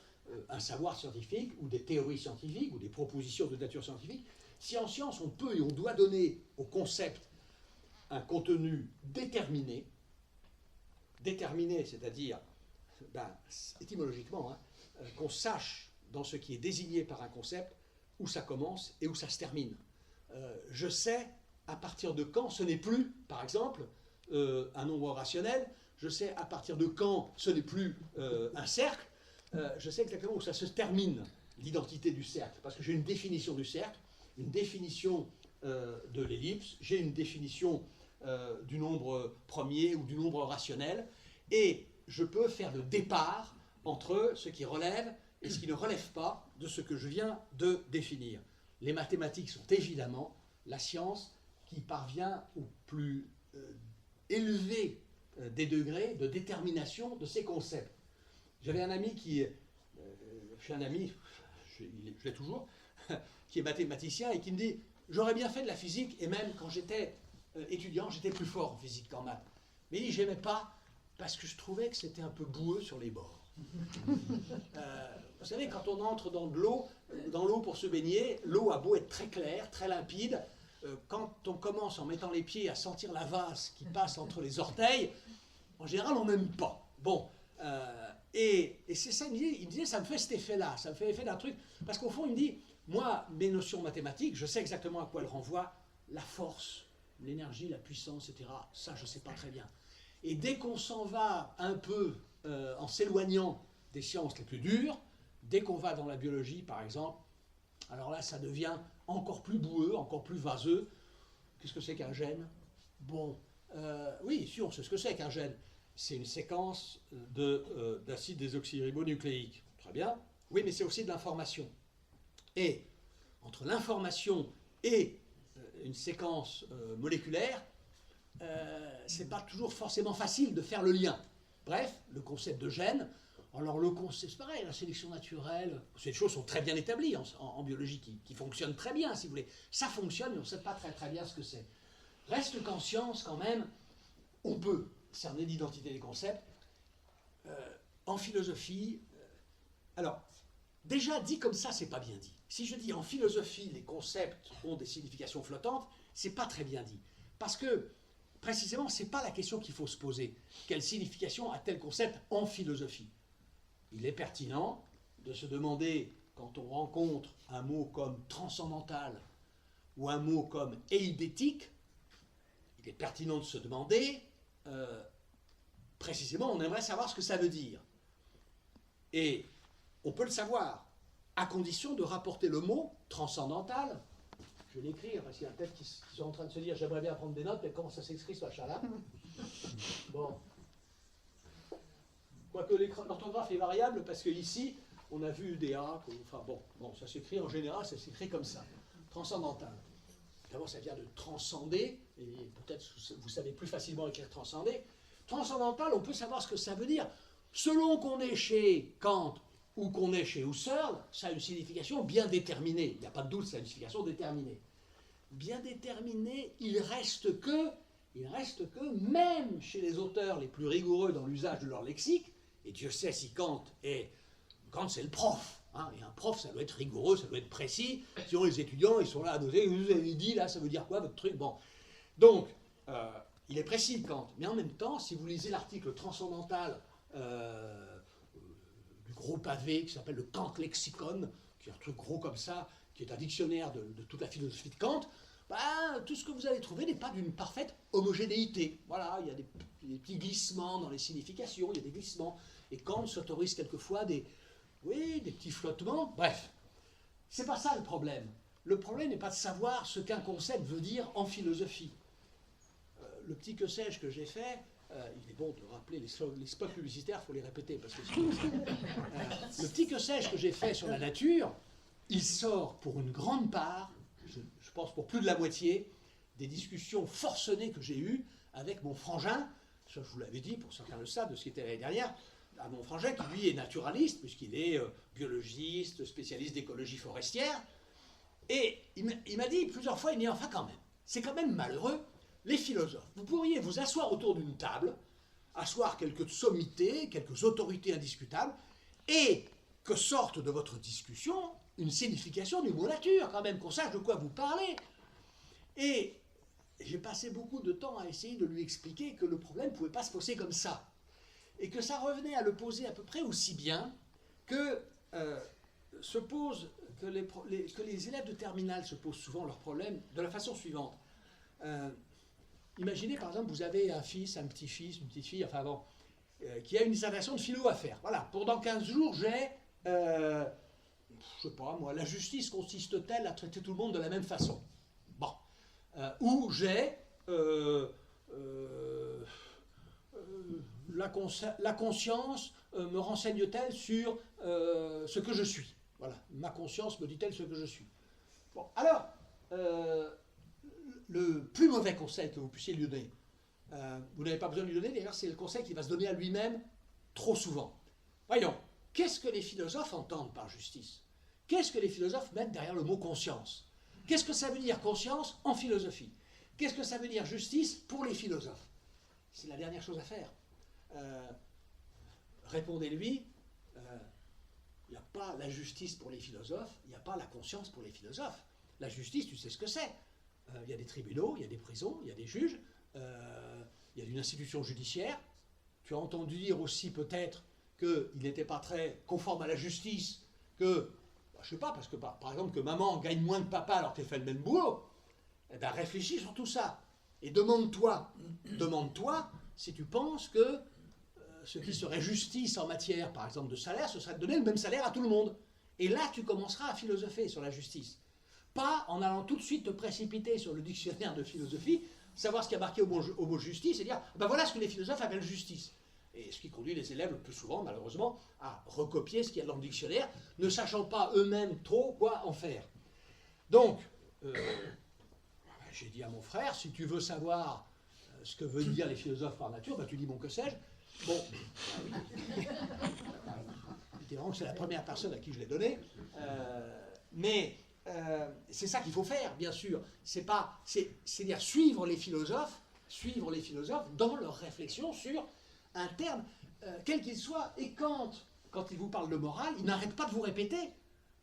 un savoir scientifique ou des théories scientifiques ou des propositions de nature scientifique, si en science on peut et on doit donner au concept un contenu déterminé, c'est-à-dire étymologiquement, qu'on sache dans ce qui est désigné par un concept où ça commence et où ça se termine. Je sais à partir de quand ce n'est plus, par exemple, un nombre rationnel, je sais à partir de quand ce n'est plus un cercle, je sais exactement où ça se termine, l'identité du cercle, parce que j'ai une définition du cercle, une définition de l'ellipse, j'ai une définition du nombre premier ou du nombre rationnel, et je peux faire le départ entre ce qui relève et ce qui ne relève pas de ce que je viens de définir. Les mathématiques sont évidemment la science qui parvient au plus élevé des degrés de détermination de ces concepts. J'avais un ami qui, je suis un ami, je l'ai toujours, qui est mathématicien et qui me dit « J'aurais bien fait de la physique, et même quand j'étais étudiant, j'étais plus fort en physique qu'en maths. Mais il dit, j'aimais pas parce que je trouvais que c'était un peu boueux sur les bords. » Vous savez, quand on entre dans l'eau pour se baigner, l'eau a beau être très claire, très limpide, quand on commence en mettant les pieds à sentir la vase qui passe entre les orteils, en général, on n'aime pas. Bon, et c'est ça, il me disait, ça me fait cet effet-là, ça me fait l'effet d'un truc, parce qu'au fond, il me dit, moi, mes notions mathématiques, je sais exactement à quoi elles renvoient, la force, l'énergie, la puissance, etc. Ça, je ne sais pas très bien. Et dès qu'on s'en va un peu en s'éloignant des sciences les plus dures, dès qu'on va dans la biologie, par exemple, alors là, ça devient encore plus boueux, encore plus vaseux. Qu'est-ce que c'est qu'un gène? Bon, oui, si, on sait ce que c'est qu'un gène. C'est une séquence d'acides désoxyribonucléiques. Très bien. Oui, mais c'est aussi de l'information. Et entre l'information et une séquence moléculaire, c'est pas toujours forcément facile de faire le lien. Bref, le concept de gène, alors le concept, c'est pareil, la sélection naturelle, ces choses sont très bien établies en biologie, qui fonctionnent très bien, si vous voulez. Ça fonctionne, mais on ne sait pas très bien ce que c'est. Reste qu'en science, quand même, on peut cerner l'identité des concepts. En philosophie, alors, déjà dit comme ça, c'est pas bien dit. Si je dis en philosophie, les concepts ont des significations flottantes, c'est pas très bien dit. Parce que, précisément, c'est pas la question qu'il faut se poser. Quelle signification a tel concept en philosophie? Il est pertinent de se demander, quand on rencontre un mot comme transcendantal ou un mot comme eidétique, il est pertinent de se demander, précisément, on aimerait savoir ce que ça veut dire. Et on peut le savoir, à condition de rapporter le mot transcendantal. Je vais l'écrire, parce qu'il y a peut-être qui sont en train de se dire, j'aimerais bien prendre des notes, mais comment ça s'écrit ce machin-là? Bon. Quoique l'orthographe est variable, parce qu'ici, on a vu des A, enfin bon, ça s'écrit en général, ça s'écrit comme ça, transcendantal. D'abord, ça vient de transcender, et peut-être vous savez plus facilement écrire transcender. Transcendantal, on peut savoir ce que ça veut dire. Selon qu'on est chez Kant ou qu'on est chez Husserl, ça a une signification bien déterminée. Il n'y a pas de doute, ça a une signification déterminée. Bien déterminée, il reste que, même chez les auteurs les plus rigoureux dans l'usage de leur lexique, et Dieu sait si Kant, c'est le prof, hein, et un prof, ça doit être rigoureux, ça doit être précis, sinon les étudiants, ils sont là à noter, vous avez dit, là, ça veut dire quoi, votre truc, bon. Donc, il est précis, Kant, mais en même temps, si vous lisez l'article transcendantal du gros pavé qui s'appelle le Kant Lexicon, qui est un truc gros comme ça, qui est un dictionnaire de toute la philosophie de Kant, tout ce que vous allez trouver n'est pas d'une parfaite homogénéité. Voilà, il y a des petits glissements dans les significations, il y a des glissements, et Kant s'autorise quelquefois des petits flottements. Bref, c'est pas ça le problème. Le problème n'est pas de savoir ce qu'un concept veut dire en philosophie. Le petit que sais-je que j'ai fait, il est bon de rappeler les spots publicitaires, il faut les répéter, parce que le petit que sais-je que j'ai fait sur la nature, il sort pour une grande part, je pense pour plus de la moitié, des discussions forcenées que j'ai eues avec mon frangin, ça je vous l'avais dit, pour certains le savent, de ce qui était l'année dernière, à mon frangin qui lui est naturaliste, puisqu'il est biologiste, spécialiste d'écologie forestière, et il m'a dit plusieurs fois, il m'a dit, enfin quand même, c'est quand même malheureux, les philosophes, vous pourriez vous asseoir autour d'une table, asseoir quelques sommités, quelques autorités indiscutables, et que sorte de votre discussion une signification du mot nature, quand même, qu'on sache de quoi vous parlez. Et j'ai passé beaucoup de temps à essayer de lui expliquer que le problème ne pouvait pas se poser comme ça, et que ça revenait à le poser à peu près aussi bien que les élèves de terminale se posent souvent leurs problèmes de la façon suivante. Imaginez par exemple, vous avez un fils, un petit-fils, une petite-fille, enfin bon, qui a une dissertation de philo à faire. Voilà, pendant 15 jours, j'ai je sais pas moi, la justice consiste-t-elle à traiter tout le monde de la même façon? Bon. Ou j'ai la conscience me renseigne-t-elle sur ce que je suis? Voilà, ma conscience me dit-elle ce que je suis? Bon, alors, le plus mauvais conseil que vous puissiez lui donner, vous n'avez pas besoin de lui donner, d'ailleurs, c'est le conseil qu'il va se donner à lui-même trop souvent. Voyons, qu'est-ce que les philosophes entendent par justice? Qu'est-ce que les philosophes mettent derrière le mot conscience? Qu'est-ce que ça veut dire conscience en philosophie? Qu'est-ce que ça veut dire justice pour les philosophes? C'est la dernière chose à faire. Répondez-lui, il n'y a pas la justice pour les philosophes, il n'y a pas la conscience pour les philosophes. La justice, tu sais ce que c'est. Il y a des tribunaux, il y a des prisons, il y a des juges, il y a une institution judiciaire. Tu as entendu dire aussi peut-être qu'il n'était pas très conforme à la justice, que, je ne sais pas, parce que par exemple que maman gagne moins que papa alors qu'elle fait le même boulot. Eh bien réfléchis sur tout ça. Et demande-toi si tu penses que ce qui serait justice en matière, par exemple, de salaire, ce serait de donner le même salaire à tout le monde. Et là, tu commenceras à philosopher sur la justice. Pas en allant tout de suite te précipiter sur le dictionnaire de philosophie, savoir ce qui a marqué au mot justice, et dire, ben voilà ce que les philosophes appellent justice. Et ce qui conduit les élèves le plus souvent, malheureusement, à recopier ce qu'il y a dans le dictionnaire, ne sachant pas eux-mêmes trop quoi en faire. Donc, j'ai dit à mon frère, si tu veux savoir ce que veulent dire les philosophes par nature, ben tu dis, bon, que sais-je? Bon, évidemment que c'est la première personne à qui je l'ai donné, mais c'est ça qu'il faut faire, bien sûr. C'est-à-dire suivre les philosophes dans leur réflexion sur un terme, quel qu'il soit. Et quand ils vous parlent de morale, ils n'arrêtent pas de vous répéter.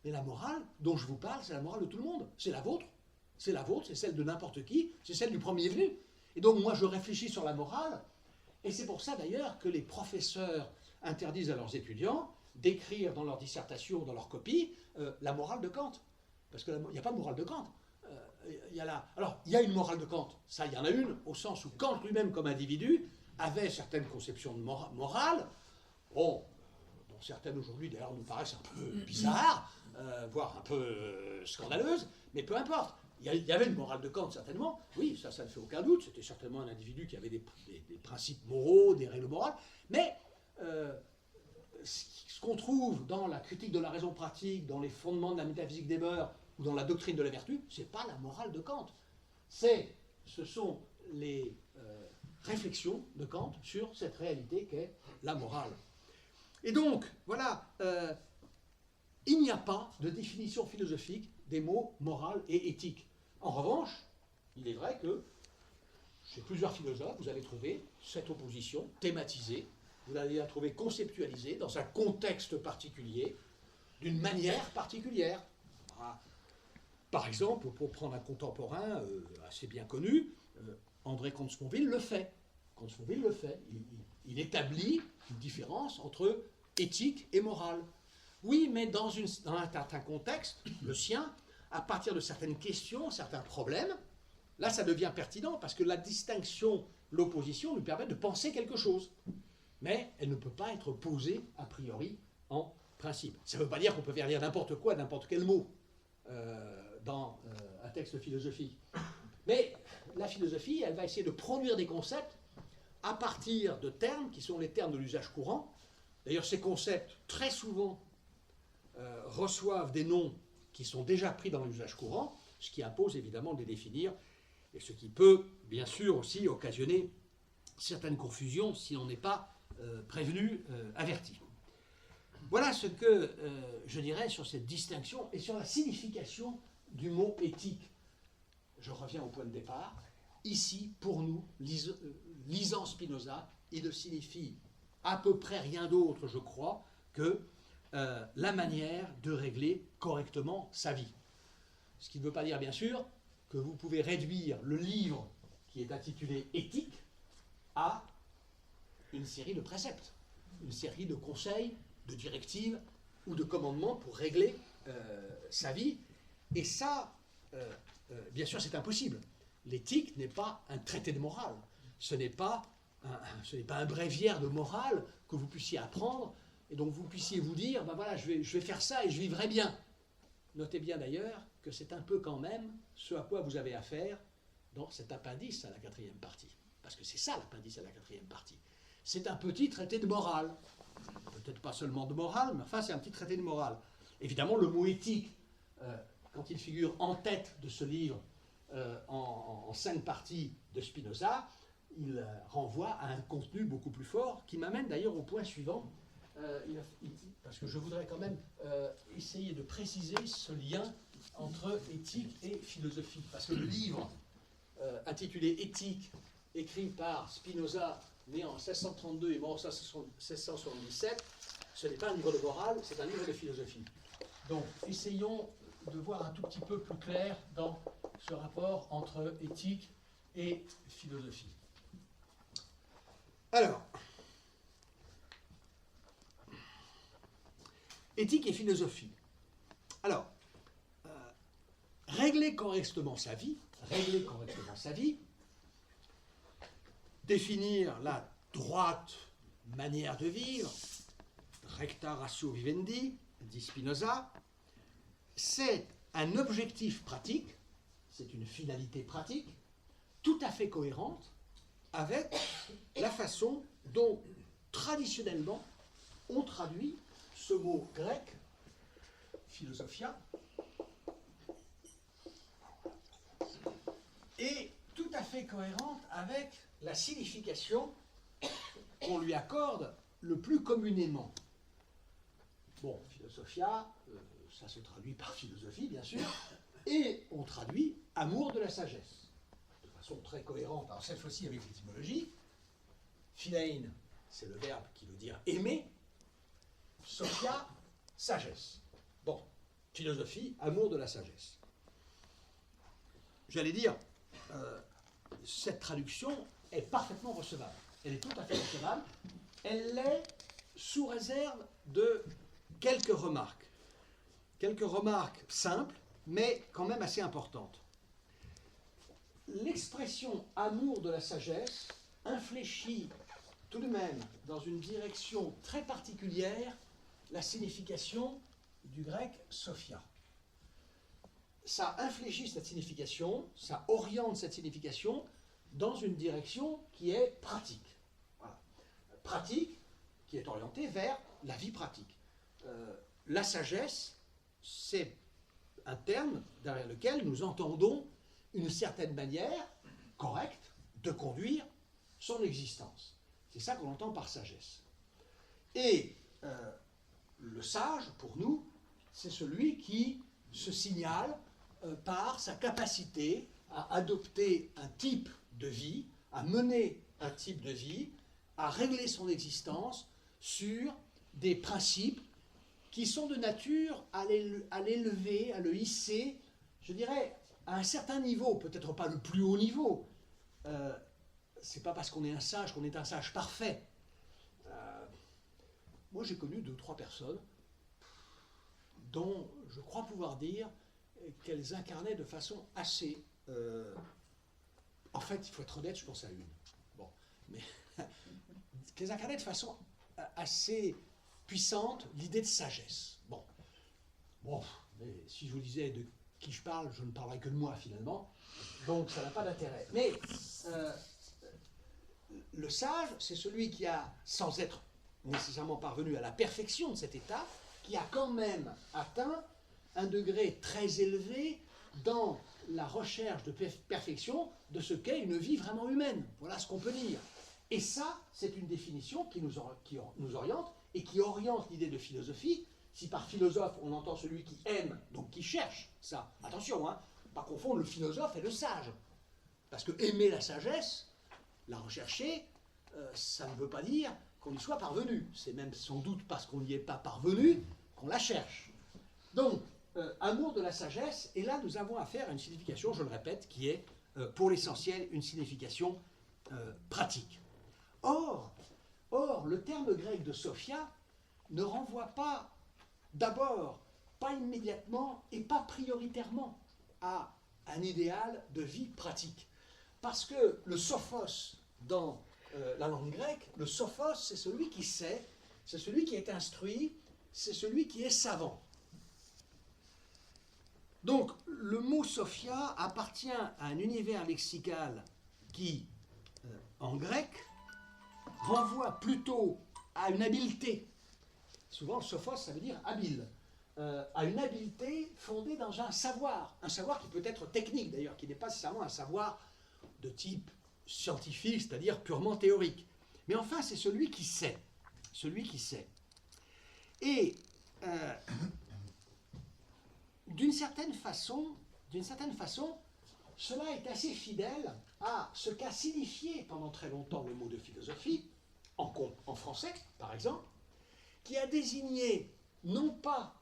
Mais la morale dont je vous parle, c'est la morale de tout le monde. C'est la vôtre, c'est celle de n'importe qui, c'est celle du premier venu. Et donc moi je réfléchis sur la morale, et c'est pour ça d'ailleurs que les professeurs interdisent à leurs étudiants d'écrire dans leur dissertation, dans leur copie, la morale de Kant. Parce qu'il n'y a pas de morale de Kant. Alors, il y a une morale de Kant, ça il y en a une, au sens où Kant lui-même comme individu avait certaines conceptions de morale, bon, dont certaines aujourd'hui d'ailleurs nous paraissent un peu bizarres, voire un peu scandaleuses, mais peu importe. Il y avait une morale de Kant, certainement. Oui, ça ne fait aucun doute. C'était certainement un individu qui avait des principes moraux, des règles morales. Mais ce qu'on trouve dans la critique de la raison pratique, dans les fondements de la métaphysique des mœurs ou dans la doctrine de la vertu, ce n'est pas la morale de Kant. Ce sont les réflexions de Kant sur cette réalité qu'est la morale. Et donc, voilà, il n'y a pas de définition philosophique des mots morale et éthique. En revanche, il est vrai que chez plusieurs philosophes, vous allez trouver cette opposition thématisée, vous allez la trouver conceptualisée dans un contexte particulier, d'une manière particulière. Par exemple, pour prendre un contemporain assez bien connu, André Comte-Sponville le fait. Comte-Sponville le fait. Il établit une différence entre éthique et morale. Oui, mais dans un certain contexte, le sien, à partir de certaines questions, certains problèmes, là ça devient pertinent parce que la distinction, l'opposition nous permet de penser quelque chose. Mais elle ne peut pas être posée a priori en principe. Ça ne veut pas dire qu'on peut faire dire n'importe quoi, n'importe quel mot dans un texte philosophique. Mais la philosophie, elle va essayer de produire des concepts à partir de termes qui sont les termes de l'usage courant. D'ailleurs, ces concepts, très souvent, reçoivent des noms qui sont déjà pris dans l'usage courant, ce qui impose évidemment de les définir, et ce qui peut, bien sûr, aussi occasionner certaines confusions si on n'est pas prévenu, averti. Voilà ce que je dirais sur cette distinction et sur la signification du mot éthique. Je reviens au point de départ. Ici, pour nous, lisant Spinoza, il ne signifie à peu près rien d'autre, je crois, que la manière de régler correctement sa vie. Ce qui ne veut pas dire, bien sûr, que vous pouvez réduire le livre qui est intitulé « Éthique » à une série de préceptes, une série de conseils, de directives ou de commandements pour régler sa vie. Et ça, bien sûr, c'est impossible. L'éthique n'est pas un traité de morale. Ce n'est pas un bréviaire de morale que vous puissiez apprendre et donc vous puissiez vous dire, ben voilà, je vais faire ça et je vivrai bien. Notez bien d'ailleurs que c'est un peu quand même ce à quoi vous avez affaire dans cet appendice à la quatrième partie. Parce que c'est ça l'appendice à la quatrième partie. C'est un petit traité de morale. Peut-être pas seulement de morale, mais enfin c'est un petit traité de morale. Évidemment, le mot éthique, quand il figure en tête de ce livre, en 5 parties de Spinoza, il renvoie à un contenu beaucoup plus fort, qui m'amène d'ailleurs au point suivant, parce que je voudrais quand même essayer de préciser ce lien entre éthique et philosophie. Parce que le livre intitulé Éthique, écrit par Spinoza, né en 1632 et mort en 1677, ce n'est pas un livre de morale, c'est un livre de philosophie. Donc, essayons de voir un tout petit peu plus clair dans ce rapport entre éthique et philosophie. Alors, éthique et philosophie. Alors, régler correctement sa vie, définir la droite manière de vivre, recta ratio vivendi, dit Spinoza, c'est un objectif pratique, c'est une finalité pratique, tout à fait cohérente avec la façon dont, traditionnellement, on traduit ce mot grec, philosophia, et tout à fait cohérente avec la signification qu'on lui accorde le plus communément. Bon, philosophia, ça se traduit par philosophie, bien sûr, et on traduit amour de la sagesse, de façon très cohérente, alors cette fois-ci avec l'étymologie. Philein, c'est le verbe qui veut dire aimer, sophia, sagesse. Bon, philosophie, amour de la sagesse. J'allais dire, cette traduction est parfaitement recevable. Elle est tout à fait recevable. Elle l'est sous réserve de quelques remarques. Quelques remarques simples, mais quand même assez importantes. L'expression amour de la sagesse infléchit tout de même dans une direction très particulière la signification du grec sophia. Ça infléchit cette signification, ça oriente cette signification dans une direction qui est pratique. Voilà. Pratique qui est orientée vers la vie pratique. La sagesse, c'est un terme derrière lequel nous entendons une certaine manière correcte de conduire son existence. C'est ça qu'on entend par sagesse. Et le sage, pour nous, c'est celui qui se signale par sa capacité à adopter un type de vie, à mener un type de vie, à régler son existence sur des principes qui sont de nature à l'élever, à le hisser, je dirais, à un certain niveau, peut-être pas le plus haut niveau. C'est pas parce qu'on est un sage qu'on est un sage parfait. Moi, j'ai connu 2 ou 3 personnes dont je crois pouvoir dire qu'elles incarnaient de façon assez... en fait, il faut être honnête, je pense à une. Bon, mais qu'elles incarnaient de façon assez puissante l'idée de sagesse. Bon, mais si je vous disais de qui je parle, je ne parlerai que de moi finalement, donc ça n'a pas d'intérêt. Mais le sage, c'est celui qui a, sans être nécessairement parvenu à la perfection de cet état, qui a quand même atteint un degré très élevé dans la recherche de perfection de ce qu'est une vie vraiment humaine. Voilà ce qu'on peut dire. Et ça, c'est une définition qui nous oriente et qui oriente l'idée de philosophie. Si par philosophe, on entend celui qui aime, donc qui cherche ça, attention, hein, pas confondre le philosophe et le sage. Parce que aimer la sagesse, la rechercher, ça ne veut pas dire qu'on y soit parvenu. C'est même sans doute parce qu'on n'y est pas parvenu qu'on la cherche. Donc, amour de la sagesse, et là nous avons affaire à une signification, je le répète, qui est pour l'essentiel une signification pratique. Or, le terme grec de sophia ne renvoie pas d'abord, pas immédiatement et pas prioritairement à un idéal de vie pratique. Parce que le sophos dans la langue grecque, le sophos, c'est celui qui sait, c'est celui qui est instruit, c'est celui qui est savant. Donc, le mot Sophia appartient à un univers lexical qui, en grec, renvoie plutôt à une habileté. Souvent, sophos, ça veut dire habile. À une habileté fondée dans un savoir qui peut être technique d'ailleurs, qui n'est pas nécessairement un savoir de type scientifique, c'est-à-dire purement théorique. Mais enfin, c'est celui qui sait. Celui qui sait. Et d'une certaine façon, cela est assez fidèle à ce qu'a signifié pendant très longtemps le mot de philosophie, en français par exemple, qui a désigné non pas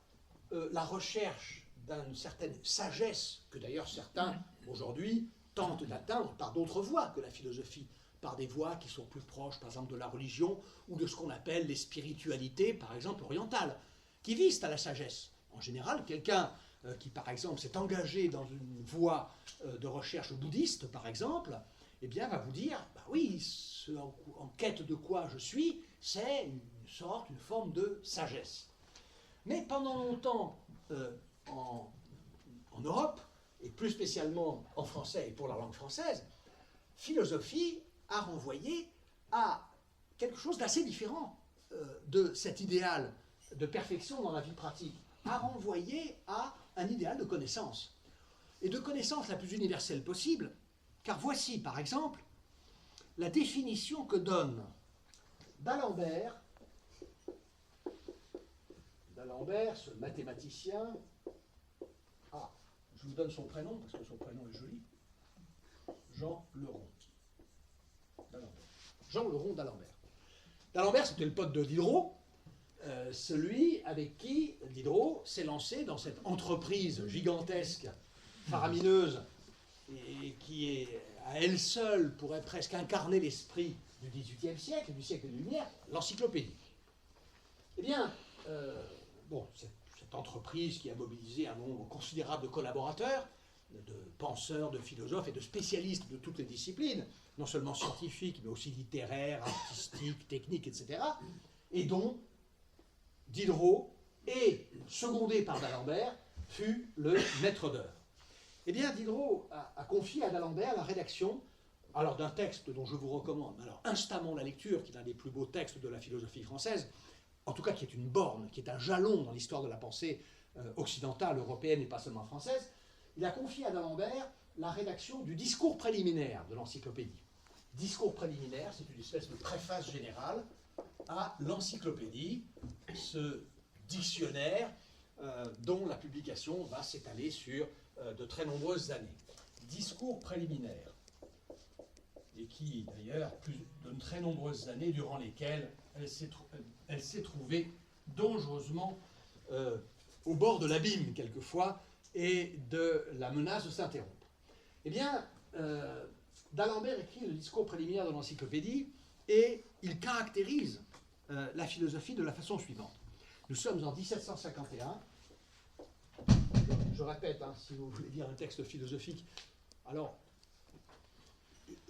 la recherche d'une certaine sagesse, que d'ailleurs certains aujourd'hui tentent d'atteindre par d'autres voies que la philosophie, par des voies qui sont plus proches par exemple de la religion ou de ce qu'on appelle les spiritualités par exemple orientales, qui visent à la sagesse. En général, quelqu'un qui, par exemple, s'est engagé dans une voie de recherche bouddhiste, par exemple, eh bien, va vous dire, bah oui, ce en quête de quoi je suis, c'est une forme de sagesse. Mais pendant longtemps, en Europe, et plus spécialement en français et pour la langue française, philosophie a renvoyé à quelque chose d'assez différent de cet idéal de perfection dans la vie pratique, a renvoyé à un idéal de connaissance. Et de connaissance la plus universelle possible, car voici, par exemple, la définition que donne d'Alembert, ce mathématicien. Ah, je vous donne son prénom, parce que son prénom est joli. Jean Leron. Jean Leron d'Alembert. D'Alembert, c'était le pote de Diderot, celui avec qui Diderot s'est lancé dans cette entreprise gigantesque, faramineuse, et qui est à elle seule pourrait presque incarner l'esprit du XVIIIe siècle, du siècle des Lumières, l'encyclopédie. Eh bien, cette entreprise qui a mobilisé un nombre considérable de collaborateurs, de penseurs, de philosophes et de spécialistes de toutes les disciplines, non seulement scientifiques, mais aussi littéraires, artistiques, techniques, etc., et dont Diderot, et secondé par d'Alembert, fut le maître d'œuvre. Eh bien, Diderot a confié à d'Alembert la rédaction alors d'un texte dont je vous recommande instamment la lecture, qui est l'un des plus beaux textes de la philosophie française, en tout cas qui est une borne, qui est un jalon dans l'histoire de la pensée occidentale, européenne et pas seulement française. Il a confié à d'Alembert la rédaction du discours préliminaire de l'encyclopédie. Discours préliminaire, c'est une espèce de préface générale à l'encyclopédie, ce dictionnaire dont la publication va s'étaler sur de très nombreuses années. Discours préliminaire, et qui d'ailleurs de très nombreuses années durant lesquelles elle s'est trouvée dangereusement au bord de l'abîme quelquefois et de la menace de s'interrompre. Eh bien, d'Alembert écrit le discours préliminaire de l'encyclopédie et il caractérise la philosophie de la façon suivante. Nous sommes en 1751. Je répète, si vous voulez lire un texte philosophique, alors,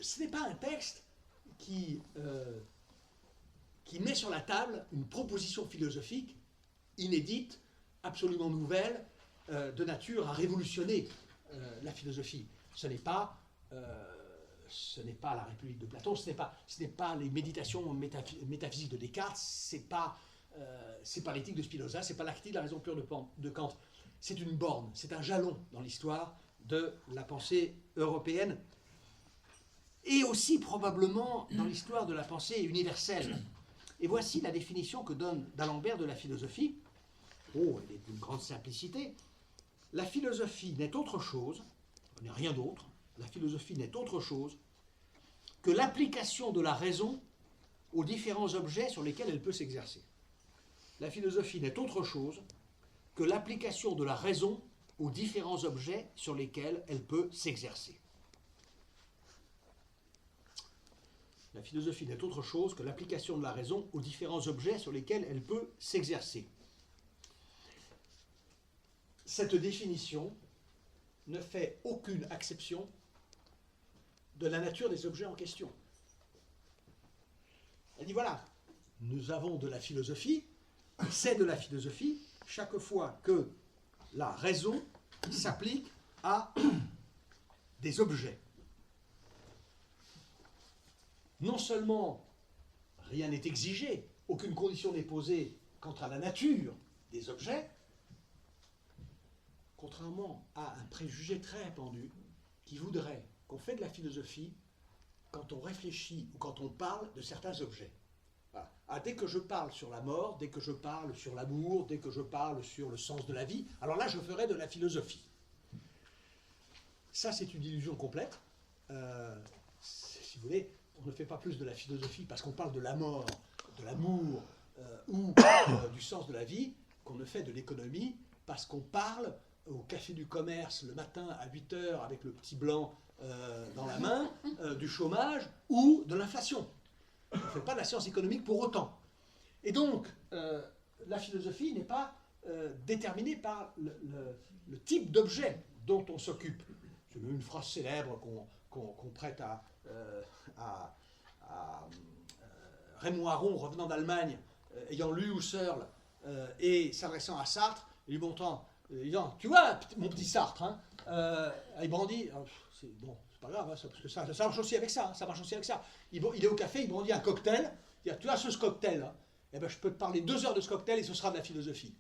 ce n'est pas un texte qui met sur la table une proposition philosophique inédite, absolument nouvelle, de nature à révolutionner la philosophie. Ce n'est pas la République de Platon, ce n'est pas les méditations métaphysiques de Descartes, c'est pas l'éthique de Spinoza, c'est pas la critique de la raison pure de Kant. C'est une borne, c'est un jalon dans l'histoire de la pensée européenne et aussi probablement dans l'histoire de la pensée universelle. Et voici la définition que donne d'Alembert de la philosophie. Oh, elle est d'une grande simplicité. La philosophie n'est autre chose, n'est rien d'autre, la philosophie n'est autre chose que l'application de la raison aux différents objets sur lesquels elle peut s'exercer. La philosophie n'est autre chose que l'application de la raison aux différents objets sur lesquels elle peut s'exercer. La philosophie n'est autre chose que l'application de la raison aux différents objets sur lesquels elle peut s'exercer. Cette définition ne fait aucune acception de la nature des objets en question. Elle dit voilà, nous avons de la philosophie, c'est de la philosophie chaque fois que la raison s'applique à des objets. Non seulement rien n'est exigé, aucune condition n'est posée quant à la nature des objets, contrairement à un préjugé très répandu qui voudrait qu'on fait de la philosophie quand on réfléchit ou quand on parle de certains objets. Voilà. Ah, dès que je parle sur la mort, dès que je parle sur l'amour, dès que je parle sur le sens de la vie, alors là je ferai de la philosophie. Ça c'est une illusion complète. Si vous voulez, on ne fait pas plus de la philosophie parce qu'on parle de la mort, de l'amour ou du sens de la vie qu'on ne fait de l'économie parce qu'on parle au café du commerce le matin à 8 h avec le petit blanc dans la main, du chômage ou de l'inflation. On ne fait pas de la science économique pour autant. Et donc, la philosophie n'est pas déterminée par le type d'objet dont on s'occupe. C'est une phrase célèbre qu'on prête à Raymond Aron, revenant d'Allemagne, ayant lu Husserl et s'adressant à Sartre, et lui montrant, disant, tu vois, mon petit Sartre, hein, il brandit, c'est bon, c'est pas grave, hein, parce que ça marche aussi avec ça, ça marche aussi avec ça. Il est au café, il brandit un cocktail, il dit, tu as ce cocktail, hein, eh ben, je peux te parler 2 heures de ce cocktail et ce sera de la philosophie.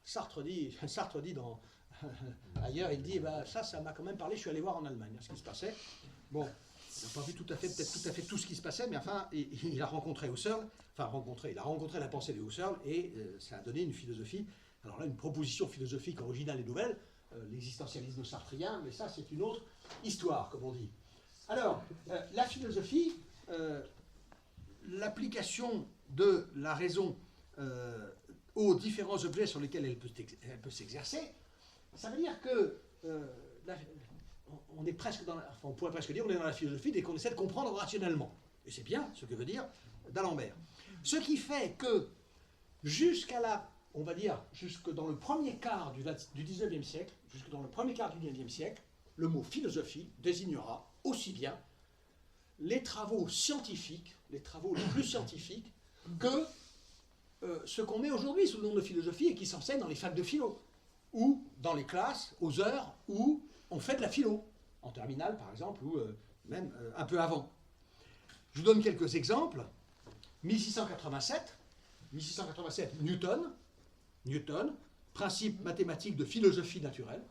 Sartre dit dans ailleurs, il dit, bah, ça m'a quand même parlé, je suis allé voir en Allemagne ce qui se passait. Bon, il n'a pas vu peut-être tout à fait tout ce qui se passait, mais enfin, il a rencontré Husserl, il a rencontré la pensée de Husserl, et ça a donné une philosophie, alors là, une proposition philosophique originale et nouvelle, l'existentialisme sartrien, mais ça, c'est une autre histoire, comme on dit. Alors, la philosophie, l'application de la raison aux différents objets sur lesquels elle peut s'exercer, ça veut dire que on est presque on pourrait presque dire on est dans la philosophie dès qu'on essaie de comprendre rationnellement. Et c'est bien ce que veut dire d'Alembert. Ce qui fait que jusqu'à la, on va dire, jusque dans le premier quart du 19e siècle, jusque dans le premier quart du 19e siècle, le mot philosophie désignera aussi bien les travaux scientifiques, les travaux les plus scientifiques, que ce qu'on met aujourd'hui sous le nom de philosophie et qui s'enseigne dans les facs de philo, ou dans les classes, aux heures où on fait de la philo, en terminale par exemple, ou même un peu avant. Je vous donne quelques exemples. 1687, Newton, principe mathématique de philosophie naturelle,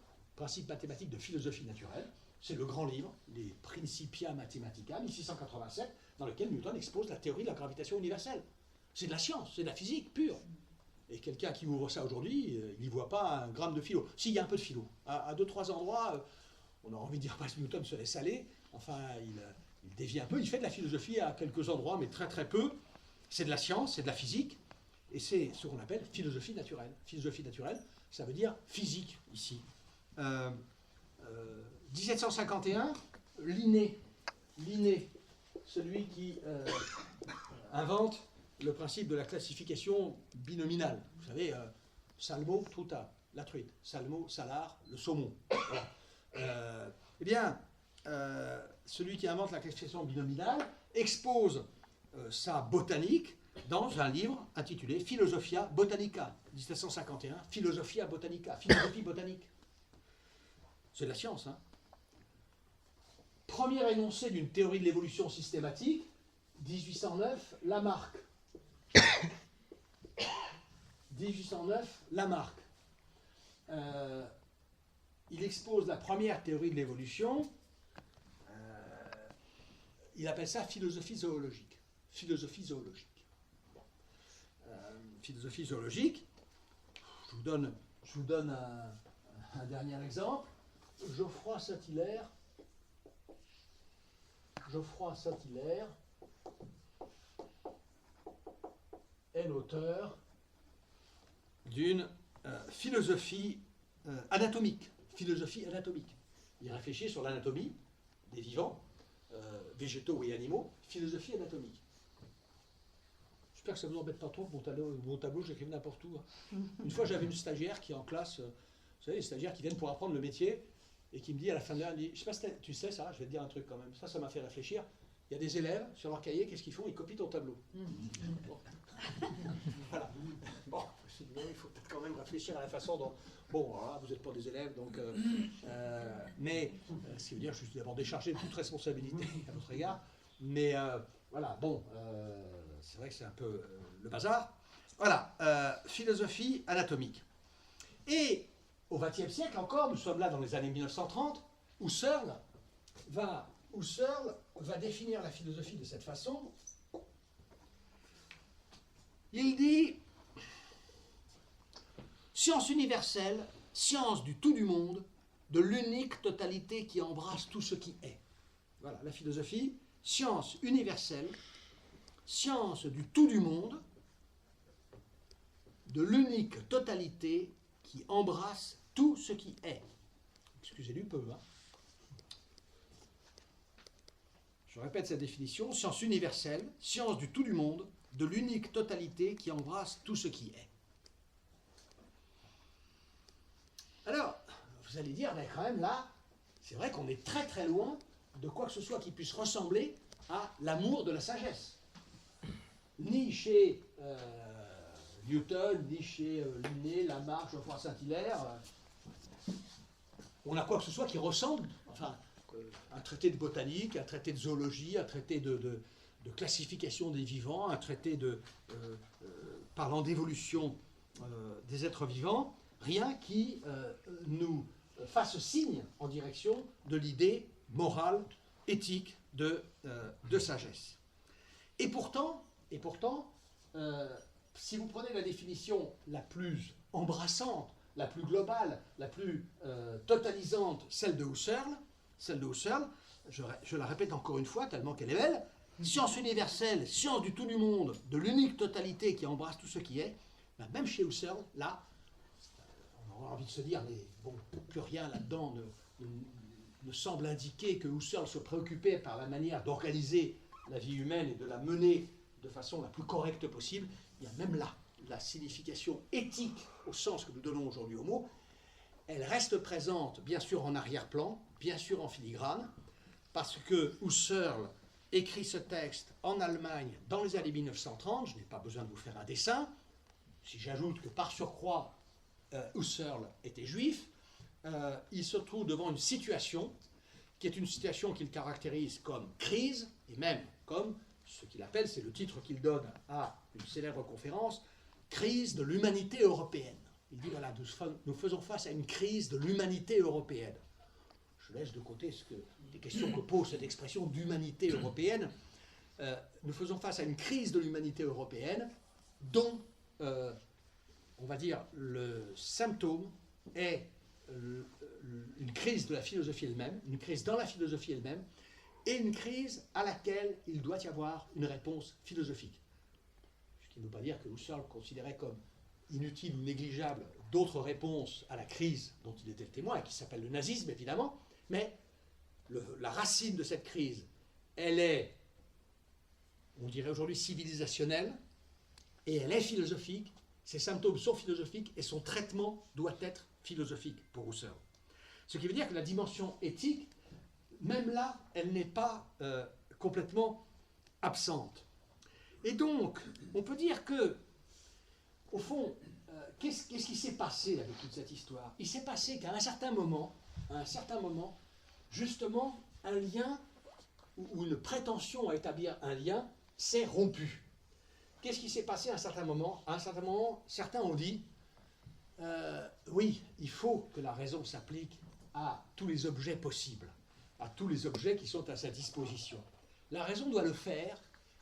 c'est le grand livre, les Principia Mathematica, 1687, dans lequel Newton expose la théorie de la gravitation universelle. C'est de la science, c'est de la physique pure. Et quelqu'un qui ouvre ça aujourd'hui, il n'y voit pas un gramme de philo. Si, il y a un peu de philo. À 2-3 endroits, on a envie de dire que Newton se laisse aller, enfin, il dévie un peu, il fait de la philosophie à quelques endroits, mais très très peu. C'est de la science, c'est de la physique, et c'est ce qu'on appelle philosophie naturelle. Philosophie naturelle, ça veut dire physique, ici. 1751, Linné, celui qui invente le principe de la classification binominale. Vous savez, salmo, truta, la truite. Salmo, salar, le saumon. Voilà. Eh bien, celui qui invente la classification binominale expose sa botanique dans un livre intitulé Philosophia Botanica, 1751. Philosophia Botanica, philosophie botanique. C'est de la science, hein. Premier énoncé d'une théorie de l'évolution systématique, 1809, Lamarck. 1809, Lamarck. Il expose la première théorie de l'évolution. Il appelle ça philosophie zoologique. Philosophie zoologique. Bon. Philosophie zoologique. Je vous donne un dernier exemple. Geoffroy Saint-Hilaire est l'auteur d'une philosophie anatomique. Il réfléchit sur l'anatomie des vivants, végétaux et animaux, philosophie anatomique. J'espère que ça ne vous embête pas trop, mon tableau, j'écris n'importe où. Une fois, j'avais une stagiaire qui est en classe, vous savez, les stagiaires qui viennent pour apprendre le métier, et qui me dit à la fin de l'heure, je ne sais pas si tu sais ça, je vais te dire un truc quand même, ça m'a fait réfléchir. il y a des élèves, sur leur cahier, qu'est-ce qu'ils font? Ils copient ton tableau. Bon. Voilà. Bon, il faut peut-être quand même réfléchir à la façon dont... Bon, voilà, vous n'êtes pas des élèves, donc... mais, ce qui veut dire que je suis d'abord déchargé de toute responsabilité à votre égard. Mais, voilà, bon, c'est vrai que c'est un peu le bazar. Voilà, philosophie anatomique. Et au XXe siècle encore, nous sommes là dans les années 1930, Husserl va définir la philosophie de cette façon. Il dit « Science universelle, science du tout du monde, de l'unique totalité qui embrasse tout ce qui est. » Voilà, la philosophie, science universelle, science du tout du monde, de l'unique totalité qui embrasse tout ce qui est. Excusez du peu, hein. Je répète cette définition, science universelle, science du tout du monde, de l'unique totalité qui embrasse tout ce qui est. Alors, vous allez dire, mais quand même là, c'est vrai qu'on est très très loin de quoi que ce soit qui puisse ressembler à l'amour de la sagesse. Ni chez Newton, ni chez Linné, Lamarck, Geoffroy Saint-Hilaire, on a quoi que ce soit qui ressemble, enfin, un traité de botanique, un traité de zoologie, un traité de classification des vivants, un traité parlant d'évolution des êtres vivants, rien qui nous fasse signe en direction de l'idée morale, éthique de sagesse. Et pourtant, si vous prenez la définition la plus embrassante, la plus globale, la plus totalisante, celle de Husserl, je la répète encore une fois, tellement qu'elle est belle, science universelle, science du tout du monde, de l'unique totalité qui embrasse tout ce qui est, ben même chez Husserl, là, on aura envie de se dire, mais bon, plus rien là-dedans ne semble indiquer que Husserl se préoccupait par la manière d'organiser la vie humaine et de la mener de façon la plus correcte possible. Il y a même là la signification éthique au sens que nous donnons aujourd'hui au mot. Elle reste présente, bien sûr, en arrière-plan, bien sûr en filigrane, parce que Husserl écrit ce texte en Allemagne dans les années 1930. Je n'ai pas besoin de vous faire un dessin. Si j'ajoute que par surcroît, Husserl était juif, il se trouve devant une situation qui est une situation qu'il caractérise comme crise, et même comme ce qu'il appelle, c'est le titre qu'il donne à une célèbre conférence, crise de l'humanité européenne. Il dit, voilà, nous faisons face à une crise de l'humanité européenne. Je laisse de côté les questions que pose cette expression d'humanité européenne. Nous faisons face à une crise de l'humanité européenne dont, on va dire, le symptôme est une crise de la philosophie elle-même, une crise dans la philosophie elle-même, et une crise à laquelle il doit y avoir une réponse philosophique. Ce qui ne veut pas dire que Husserl considérait comme inutile ou négligeable d'autres réponses à la crise dont il était le témoin, qui s'appelle le nazisme évidemment, mais la racine de cette crise, elle est, on dirait aujourd'hui, civilisationnelle, et elle est philosophique, ses symptômes sont philosophiques, et son traitement doit être philosophique pour Husserl. Ce qui veut dire que la dimension éthique, même là, elle n'est pas complètement absente. Et donc, on peut dire que, au fond, qu'est-ce qui s'est passé avec toute cette histoire? Il s'est passé qu'à un certain moment, justement, un lien ou une prétention à établir un lien s'est rompue. Qu'est-ce qui s'est passé à un certain moment? À un certain moment, certains ont dit oui, il faut que la raison s'applique à tous les objets possibles, à tous les objets qui sont à sa disposition. La raison doit le faire,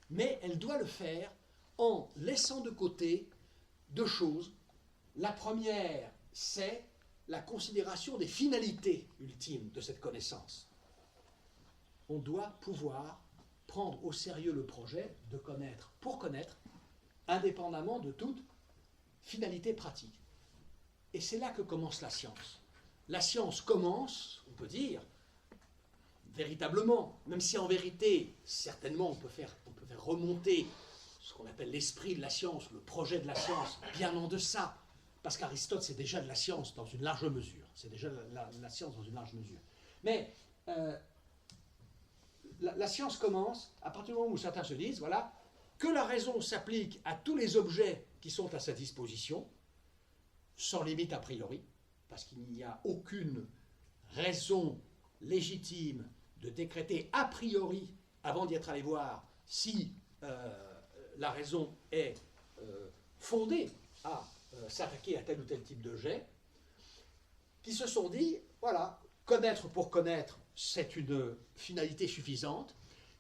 mais elle doit le faire en laissant de côté deux choses. La première, c'est la considération des finalités ultimes de cette connaissance. On doit pouvoir prendre au sérieux le projet de connaître pour connaître, indépendamment de toute finalité pratique. Et c'est là que commence la science. La science commence, on peut dire, véritablement, même si en vérité, certainement, on peut faire remonter ce qu'on appelle l'esprit de la science, le projet de la science, bien en deçà, parce qu'Aristote, c'est déjà de la science dans une large mesure. C'est déjà la science dans une large mesure. Mais la science commence à partir du moment où certains se disent, voilà, que la raison s'applique à tous les objets qui sont à sa disposition, sans limite a priori, parce qu'il n'y a aucune raison légitime de décréter a priori, avant d'y être allé voir, si la raison est fondée à s'attaquer à tel ou tel type d'objet, qui se sont dit, voilà, connaître pour connaître, c'est une finalité suffisante,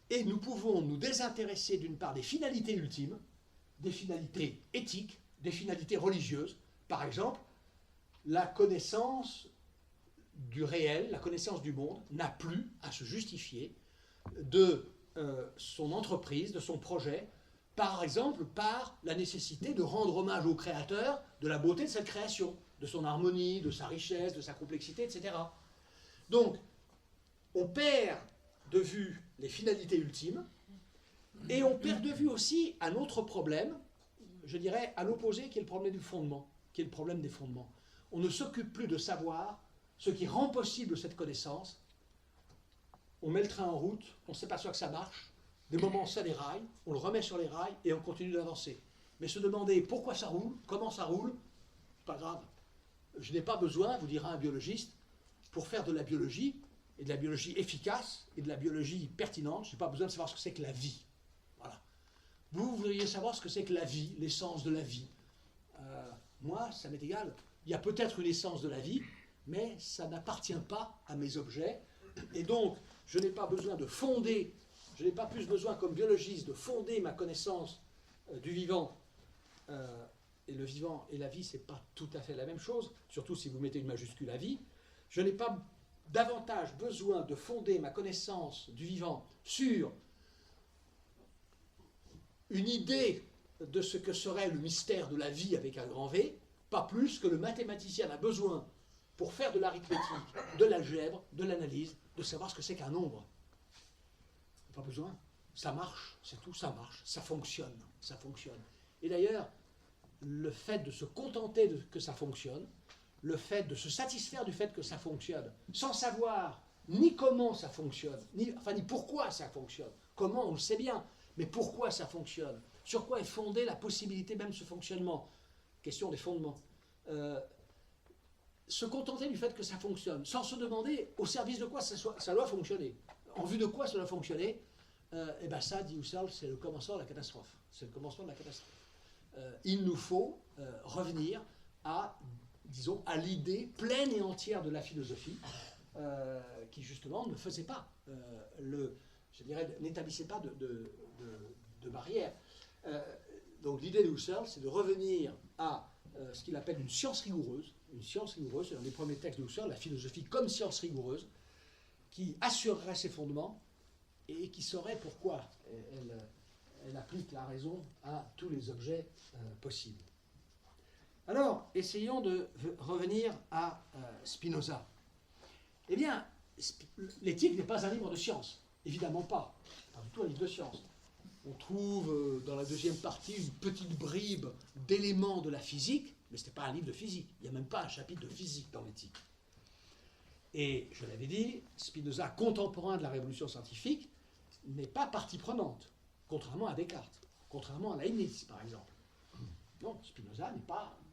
et nous pouvons nous désintéresser d'une part des finalités ultimes, des finalités éthiques, des finalités religieuses. Par exemple, la connaissance du réel, la connaissance du monde, n'a plus à se justifier de son entreprise, de son projet, par exemple par la nécessité de rendre hommage au créateur de la beauté de cette création, de son harmonie, de sa richesse, de sa complexité, etc. Donc, on perd de vue les finalités ultimes, et on perd de vue aussi un autre problème, je dirais à l'opposé, qui est le problème du fondement, qui est le problème des fondements. On ne s'occupe plus de savoir ce qui rend possible cette connaissance. On met le train en route, on s'aperçoit que ça marche, des moments ça déraille, on le remet sur les rails et on continue d'avancer. Mais se demander pourquoi ça roule, comment ça roule, pas grave. Je n'ai pas besoin, vous dira un biologiste, pour faire de la biologie, et de la biologie efficace, et de la biologie pertinente, je n'ai pas besoin de savoir ce que c'est que la vie. Voilà. Vous voudriez savoir ce que c'est que la vie, l'essence de la vie. Moi, ça m'est égal. Il y a peut-être une essence de la vie, mais ça n'appartient pas à mes objets. Et donc, je n'ai pas besoin de fonder, je n'ai pas plus besoin comme biologiste de fonder ma connaissance du vivant. Et le vivant et la vie, ce n'est pas tout à fait la même chose, surtout si vous mettez une majuscule à vie. Je n'ai pas davantage besoin de fonder ma connaissance du vivant sur une idée de ce que serait le mystère de la vie avec un grand V, pas plus que le mathématicien a besoin, pour faire de l'arithmétique, de l'algèbre, de l'analyse, de savoir ce que c'est qu'un nombre. Pas besoin. Ça marche, c'est tout, ça marche, ça fonctionne, ça fonctionne. Et d'ailleurs, le fait de se contenter de que ça fonctionne, le fait de se satisfaire du fait que ça fonctionne, sans savoir ni comment ça fonctionne, ni pourquoi ça fonctionne. Comment, on le sait bien, mais pourquoi ça fonctionne? Sur quoi est fondée la possibilité même de ce fonctionnement? Question des fondements. Se contenter du fait que ça fonctionne, sans se demander au service de quoi ça doit fonctionner, en vue de quoi ça doit fonctionner, et bien ça, dit Husserl, c'est le commencement de la catastrophe. C'est le commencement de la catastrophe. Il nous faut revenir à, disons, à l'idée pleine et entière de la philosophie, qui justement ne faisait pas, je dirais, n'établissait pas de barrière. Donc l'idée de Husserl, c'est de revenir à ce qu'il appelle une science rigoureuse. Une science rigoureuse, c'est dans les premiers textes de Husserl, la philosophie comme science rigoureuse, qui assurerait ses fondements et qui saurait pourquoi elle applique la raison à tous les objets possibles. Alors, essayons de revenir à Spinoza. Eh bien, l'éthique n'est pas un livre de science, évidemment pas. Pas du tout un livre de science. On trouve dans la deuxième partie une petite bribe d'éléments de la physique, mais ce n'est pas un livre de physique. Il n'y a même pas un chapitre de physique dans l'éthique. Et je l'avais dit, Spinoza, contemporain de la révolution scientifique, n'est pas partie prenante, contrairement à Descartes, contrairement à Leibniz, par exemple. Non, Spinoza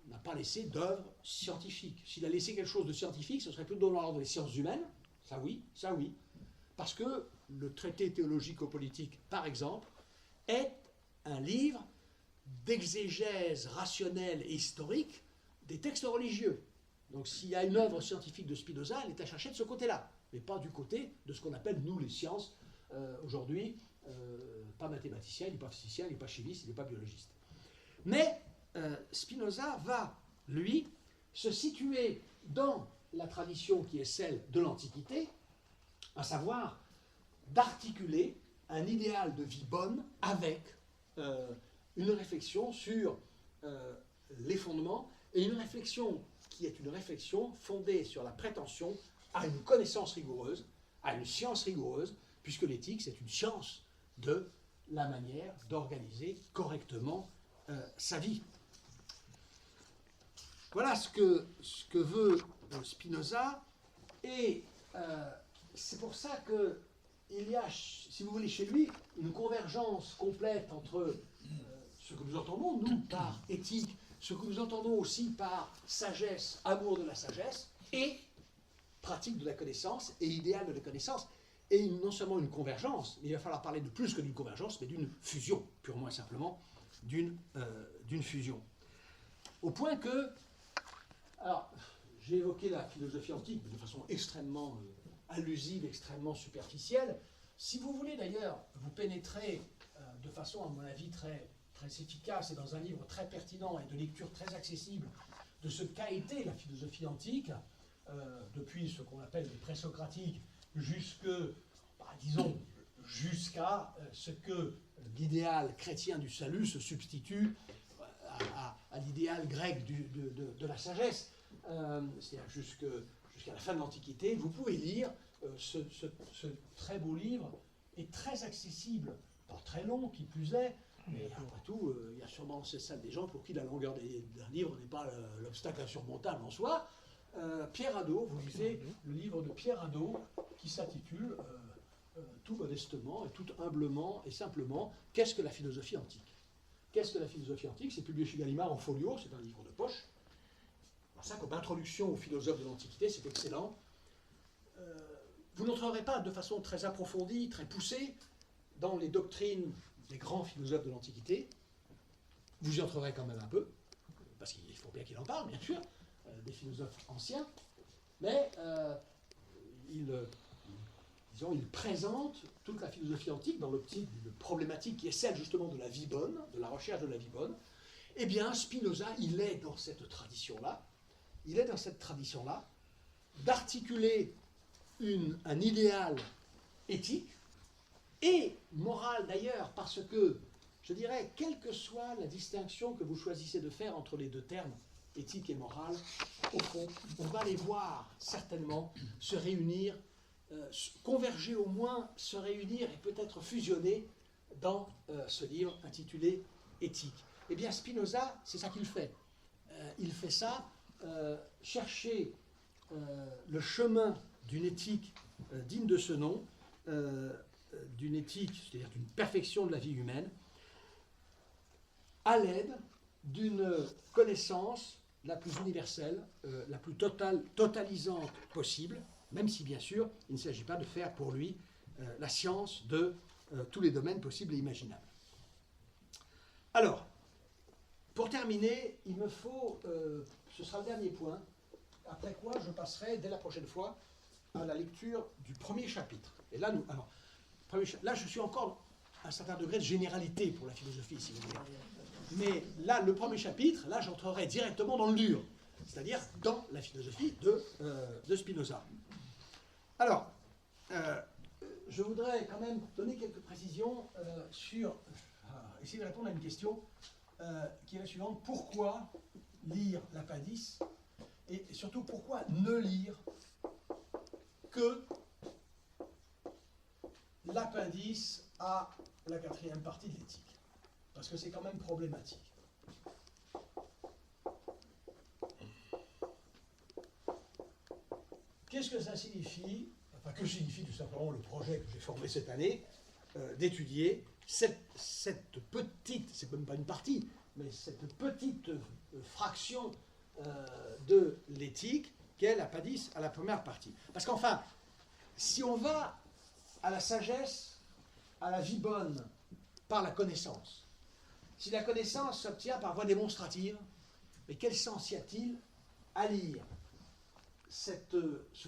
n'a pas laissé d'œuvre scientifique. S'il a laissé quelque chose de scientifique, ce serait plutôt dans l'ordre des sciences humaines, ça oui, parce que le traité théologico-politique, par exemple, est un livre d'exégèse rationnelle et historique des textes religieux. Donc s'il y a une œuvre scientifique de Spinoza, elle est à chercher de ce côté-là, mais pas du côté de ce qu'on appelle, nous, les sciences, aujourd'hui, pas mathématicien, il n'est pas physicien, il n'est pas chimiste, il n'est pas biologiste. Mais Spinoza va, lui, se situer dans la tradition qui est celle de l'Antiquité, à savoir d'articuler un idéal de vie bonne avec une réflexion sur les fondements, et une réflexion qui est une réflexion fondée sur la prétention à une connaissance rigoureuse, à une science rigoureuse, puisque l'éthique, c'est une science de la manière d'organiser correctement sa vie. Voilà ce que veut Spinoza, et c'est pour ça que il y a, si vous voulez, chez lui, une convergence complète entre ce que nous entendons, nous, par éthique, ce que nous entendons aussi par sagesse, amour de la sagesse, et pratique de la connaissance, et idéal de la connaissance, et non seulement une convergence, mais il va falloir parler de plus que d'une convergence, mais d'une fusion, purement et simplement, d'une fusion. Au point que, alors, j'ai évoqué la philosophie antique de façon extrêmement allusive, extrêmement superficielle. Si vous voulez d'ailleurs vous pénétrer de façon, à mon avis, très efficace et dans un livre très pertinent et de lecture très accessible de ce qu'a été la philosophie antique, depuis ce qu'on appelle les présocratiques disons, jusqu'à ce que l'idéal chrétien du salut se substitue à l'idéal grec de la sagesse, c'est-à-dire jusqu'à la fin de l'Antiquité, vous pouvez lire ce très beau livre, et très accessible, pas très long, qui plus est, mais après tout, il y a sûrement ces salles des gens pour qui la longueur d'un livre n'est pas l'obstacle insurmontable en soi. Pierre Hadot, vous lisez le livre de Pierre Hadot qui s'intitule tout modestement et tout humblement et simplement « Qu'est-ce que la philosophie antique ?» Qu'est-ce que la philosophie antique? C'est publié chez Gallimard en folio, c'est un livre de poche. Alors ça, comme introduction aux philosophes de l'Antiquité, c'est excellent. Vous n'entrerez pas de façon très approfondie, très poussée, dans les doctrines des grands philosophes de l'Antiquité. Vous y entrerez quand même un peu, parce qu'il faut bien qu'il en parle, bien sûr, des philosophes anciens, mais il présente toute la philosophie antique dans l'optique d'une problématique qui est celle justement de la vie bonne, de la recherche de la vie bonne. Eh bien, Spinoza, il est dans cette tradition-là, d'articuler un idéal éthique et moral d'ailleurs, parce que, je dirais, quelle que soit la distinction que vous choisissez de faire entre les deux termes, éthique et morale, au fond, on va les voir certainement se réunir, converger au moins, se réunir et peut-être fusionner dans ce livre intitulé Éthique. Eh bien, Spinoza, c'est ça qu'il fait. Il fait ça, chercher le chemin d'une éthique digne de ce nom, d'une éthique, c'est-à-dire d'une perfection de la vie humaine, à l'aide d'une connaissance la plus universelle, la plus totalisante possible, même si bien sûr il ne s'agit pas de faire pour lui la science de tous les domaines possibles et imaginables. Alors, pour terminer, il me faut, ce sera le dernier point, après quoi je passerai dès la prochaine fois à la lecture du premier chapitre. Et là, là je suis encore à un certain degré de généralité pour la philosophie, si vous voulez. Mais là, le premier chapitre, là j'entrerai directement dans le dur, c'est-à-dire dans la philosophie de Spinoza. Alors, je voudrais quand même donner quelques précisions sur, essayer de répondre à une question qui est la suivante. Pourquoi lire l'appendice et surtout pourquoi ne lire que l'appendice à la quatrième partie de l'éthique? Parce que c'est quand même problématique. Qu'est-ce que ça signifie? Enfin, que signifie tout simplement le projet que j'ai formé cette année d'étudier cette petite, c'est même pas une partie, mais cette petite fraction de l'éthique qu'est l'appendice à la première partie. Parce qu'enfin, si on va à la sagesse, à la vie bonne, par la connaissance, si la connaissance s'obtient par voie démonstrative, mais quel sens y a-t-il à lire ce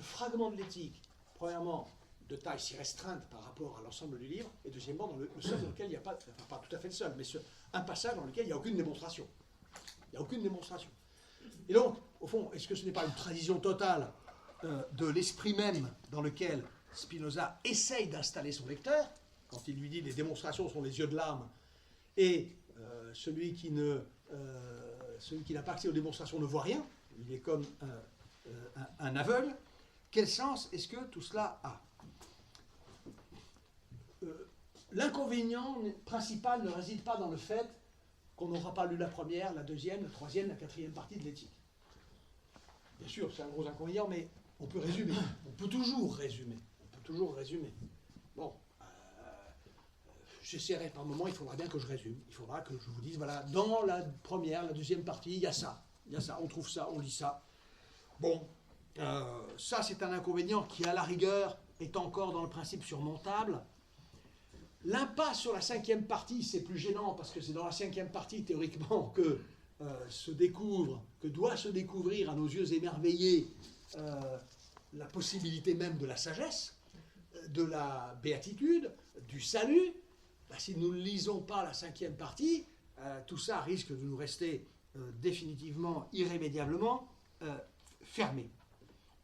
fragment de l'éthique, premièrement, de taille si restreinte par rapport à l'ensemble du livre, et deuxièmement, dans le seul dans lequel il n'y a pas, enfin pas tout à fait le seul, mais un passage dans lequel il n'y a aucune démonstration. Il n'y a aucune démonstration. Et donc, au fond, est-ce que ce n'est pas une trahison totale de l'esprit même dans lequel Spinoza essaye d'installer son lecteur, quand il lui dit les démonstrations sont les yeux de l'âme, et celui qui n'a pas accès aux démonstrations ne voit rien, il est comme un aveugle. Quel sens est-ce que tout cela a? L'inconvénient principal ne réside pas dans le fait qu'on n'aura pas lu la première, la deuxième, la troisième, la quatrième partie de l'éthique. Bien sûr, c'est un gros inconvénient, mais on peut résumer. On peut toujours résumer. Bon. j'essaierai par moment, il faudra bien que je résume. Il faudra que je vous dise, voilà, dans la première, la deuxième partie, il y a ça, on trouve ça, on lit ça. Bon, ça c'est un inconvénient qui, à la rigueur, est encore dans le principe surmontable. L'impasse sur la cinquième partie, c'est plus gênant, parce que c'est dans la cinquième partie, théoriquement, que doit se découvrir à nos yeux émerveillés la possibilité même de la sagesse, de la béatitude, du salut. Ben, si nous ne lisons pas la cinquième partie, tout ça risque de nous rester définitivement, irrémédiablement fermé.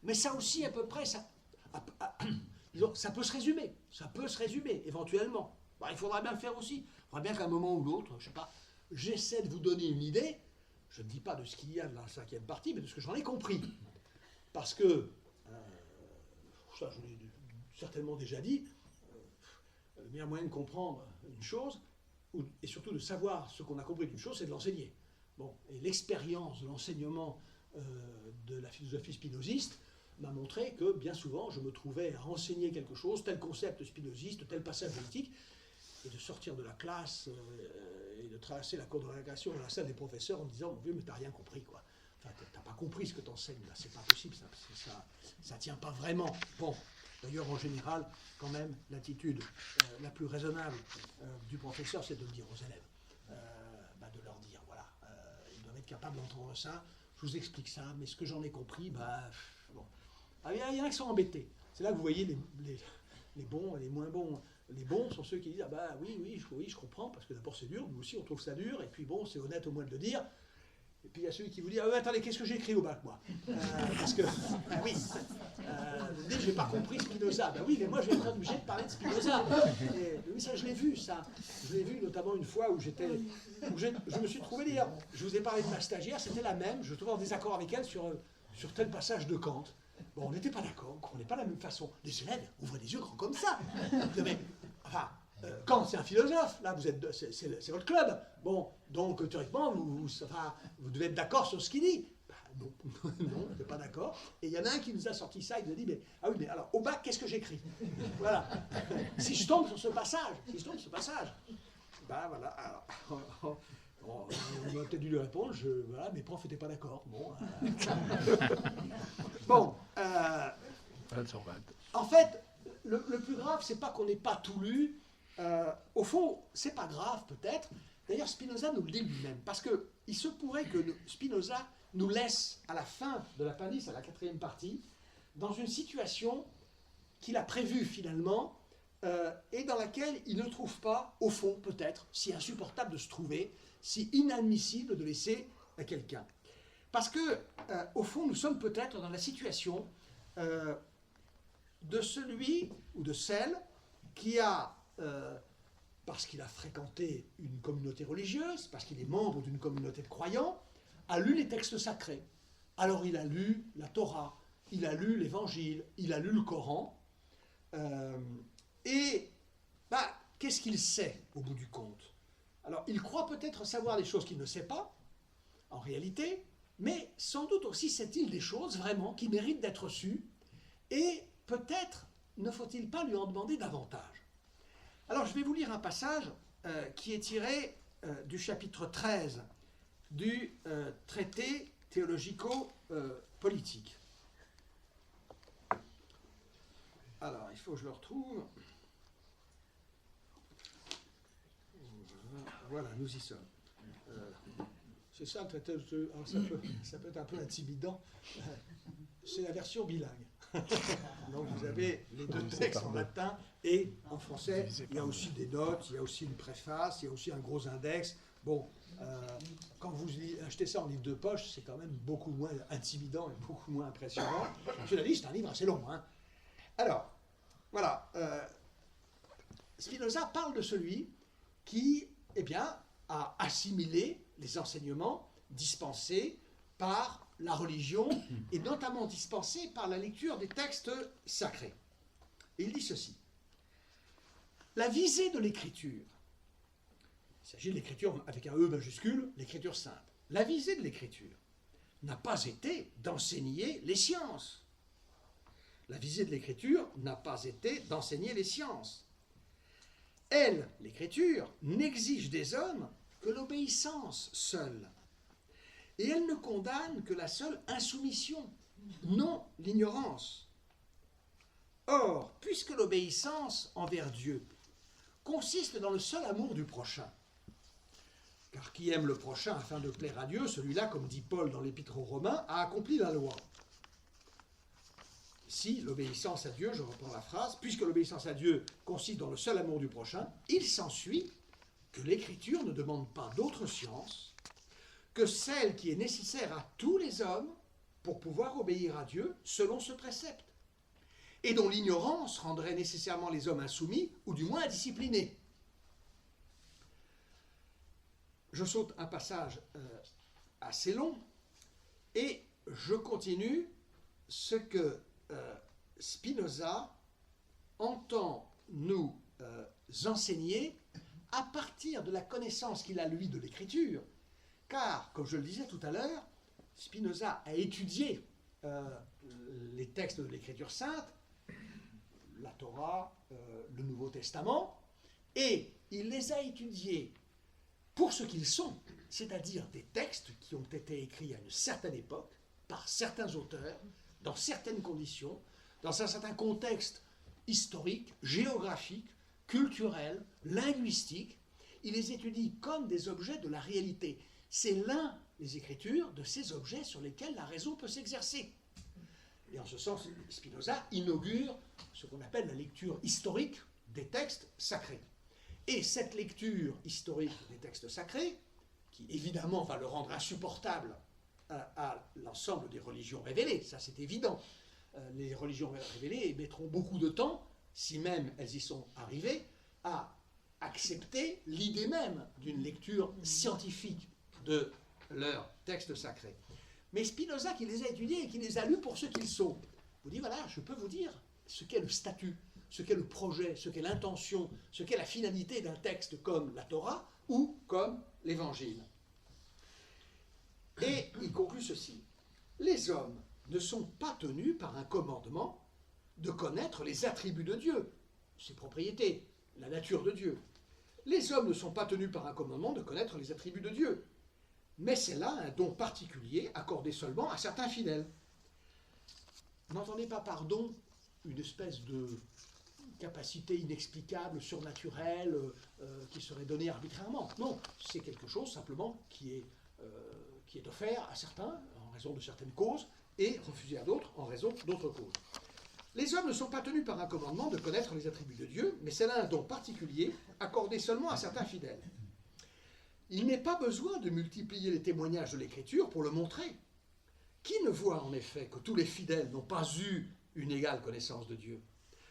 Mais ça aussi, à peu près, ça peut se résumer. Ça peut se résumer, éventuellement. Ben, il faudra bien le faire aussi. Il faudra bien qu'à un moment ou l'autre, je ne sais pas, j'essaie de vous donner une idée. Je ne dis pas de ce qu'il y a dans la cinquième partie, mais de ce que j'en ai compris. Parce que, ça je l'ai certainement déjà dit, le meilleur moyen de comprendre une chose, et surtout de savoir ce qu'on a compris d'une chose, c'est de l'enseigner. Bon, et l'expérience de l'enseignement de la philosophie spinoziste m'a montré que bien souvent je me trouvais à enseigner quelque chose, tel concept spinoziste, tel passage politique, et de sortir de la classe et de traverser la cour de récréation dans la salle des professeurs en me disant « Mon Dieu, mais t'as rien compris, quoi. Enfin, t'as pas compris ce que t'enseignes, là, c'est pas possible, ça tient pas vraiment. » Bon, d'ailleurs, en général, quand même, l'attitude la plus raisonnable du professeur, c'est de le dire aux élèves. De leur dire, voilà, ils doivent être capables d'entendre ça, je vous explique ça, mais ce que j'en ai compris, bon. Il y en a qui sont embêtés. C'est là que vous voyez les bons et les moins bons. Les bons sont ceux qui disent « Ah bah oui, je comprends, parce que d'abord c'est dur, nous aussi on trouve ça dur, et puis bon, c'est honnête au moins de le dire. » Et puis il y a celui qui vous dit « Ah ouais, attendez, qu'est-ce que j'ai écrit au bac, moi parce que, oui, vous dites « J'ai pas compris Spinoza. » Ben oui, mais moi je vais être obligé de parler de Spinoza. Et, oui, ça je l'ai vu, ça. Je l'ai vu notamment une fois où je me suis trouvé dire, je vous ai parlé de ma stagiaire, c'était la même, je me trouvais en désaccord avec elle sur tel passage de Kant. Bon, on n'était pas d'accord, on ne comprenait pas de la même façon. Les élèves ouvrent des yeux grands comme ça. Enfin, Kant, c'est un philosophe, là, c'est votre club. Bon, donc, théoriquement, vous devez être d'accord sur ce qu'il dit. Non, on n'était pas d'accord. Et il y en a un qui nous a sorti ça, il nous a dit, ah oui, mais alors, au bac, qu'est-ce que j'écris? Voilà. Si je tombe sur ce passage, voilà, alors... on a peut-être dû lui répondre, voilà, mes profs n'étaient pas d'accord. Bon, en fait, le plus grave, c'est pas qu'on n'ait pas tout lu. Au fond, c'est pas grave peut-être. D'ailleurs, Spinoza nous le dit lui-même, parce qu'il se pourrait que Spinoza nous laisse à la fin de l'appendice, à la quatrième partie, dans une situation qu'il a prévue finalement, et dans laquelle il ne trouve pas, au fond peut-être, si insupportable de se trouver, si inadmissible de laisser à quelqu'un. Parce que, au fond, nous sommes peut-être dans la situation de celui ou de celle qui a, parce qu'il a fréquenté une communauté religieuse, parce qu'il est membre d'une communauté de croyants, a lu les textes sacrés. Alors il a lu la Torah, il a lu l'Évangile, il a lu le Coran, et qu'est-ce qu'il sait au bout du compte? Alors, il croit peut-être savoir des choses qu'il ne sait pas, en réalité, mais sans doute aussi sait-il des choses vraiment qui méritent d'être sues, et peut-être ne faut-il pas lui en demander davantage. Alors, je vais vous lire un passage qui est tiré du chapitre 13 du traité théologico-politique. Alors, il faut que je le retrouve. Voilà, nous y sommes. C'est ça le traité. Alors ça peut être un peu intimidant. C'est la version bilingue. Donc vous avez les deux textes en latin et en français. Il y a aussi des notes, il y a aussi une préface, il y a aussi un gros index. Bon, quand vous achetez ça en livre de poche, c'est quand même beaucoup moins intimidant et beaucoup moins impressionnant. Cela dit, c'est un livre assez long. Hein. Alors, voilà. Spinoza parle de celui qui a assimilé les enseignements dispensés par la religion, et notamment dispensés par la lecture des textes sacrés. Et il dit ceci. La visée de l'écriture, il s'agit de l'écriture avec un E majuscule, l'écriture simple. La visée de l'écriture n'a pas été d'enseigner les sciences. La visée de l'écriture n'a pas été d'enseigner les sciences. Elle, l'Écriture, n'exige des hommes que l'obéissance seule. Et elle ne condamne que la seule insoumission, non l'ignorance. Or, puisque l'obéissance envers Dieu consiste dans le seul amour du prochain, car qui aime le prochain afin de plaire à Dieu, celui-là, comme dit Paul dans l'Épître aux Romains, a accompli la loi. Si l'obéissance à Dieu, je reprends la phrase, puisque l'obéissance à Dieu consiste dans le seul amour du prochain, il s'ensuit que l'Écriture ne demande pas d'autre science que celle qui est nécessaire à tous les hommes pour pouvoir obéir à Dieu selon ce précepte, et dont l'ignorance rendrait nécessairement les hommes insoumis, ou du moins indisciplinés. Je saute un passage assez long, et je continue ce que Spinoza entend nous enseigner à partir de la connaissance qu'il a, lui, de l'Écriture. Car, comme je le disais tout à l'heure, Spinoza a étudié les textes de l'Écriture sainte, la Torah, le Nouveau Testament, et il les a étudiés pour ce qu'ils sont, c'est-à-dire des textes qui ont été écrits à une certaine époque, par certains auteurs, dans certaines conditions, dans un certain contexte historique, géographique, culturel, linguistique. Il les étudie comme des objets de la réalité. C'est l'un, les Écritures, de ces objets sur lesquels la raison peut s'exercer. Et en ce sens, Spinoza inaugure ce qu'on appelle la lecture historique des textes sacrés. Et cette lecture historique des textes sacrés, qui évidemment va le rendre insupportable à l'ensemble des religions révélées, ça c'est évident. Les religions révélées mettront beaucoup de temps, si même elles y sont arrivées, à accepter l'idée même d'une lecture scientifique de leurs textes sacrés. Mais Spinoza, qui les a étudiés et qui les a lus pour ce qu'ils sont, vous dit, voilà, je peux vous dire ce qu'est le statut, ce qu'est le projet, ce qu'est l'intention, ce qu'est la finalité d'un texte comme la Torah ou comme l'Évangile. Et il conclut ceci. Les hommes ne sont pas tenus par un commandement de connaître les attributs de Dieu, ses propriétés, la nature de Dieu. Les hommes ne sont pas tenus par un commandement de connaître les attributs de Dieu. Mais c'est là un don particulier accordé seulement à certains fidèles. N'entendez pas par don une espèce de capacité inexplicable, surnaturelle, qui serait donnée arbitrairement. Non, c'est quelque chose simplement qui est offert à certains en raison de certaines causes et refusé à d'autres en raison d'autres causes. Les hommes ne sont pas tenus par un commandement de connaître les attributs de Dieu, mais c'est là un don particulier accordé seulement à certains fidèles. Il n'est pas besoin de multiplier les témoignages de l'Écriture pour le montrer. Qui ne voit en effet que tous les fidèles n'ont pas eu une égale connaissance de Dieu,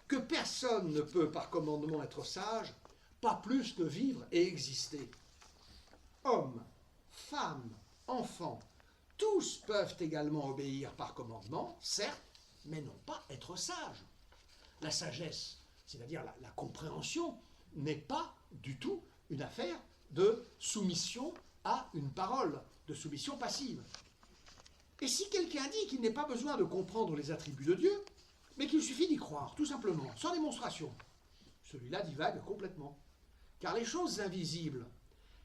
que personne ne peut par commandement être sage, pas plus que vivre et exister. Hommes, femmes, enfants, tous peuvent également obéir par commandement, certes, mais non pas être sages. La sagesse, c'est-à-dire la compréhension, n'est pas du tout une affaire de soumission à une parole, de soumission passive. Et si quelqu'un dit qu'il n'est pas besoin de comprendre les attributs de Dieu, mais qu'il suffit d'y croire, tout simplement, sans démonstration, celui-là divague complètement. Car les choses invisibles,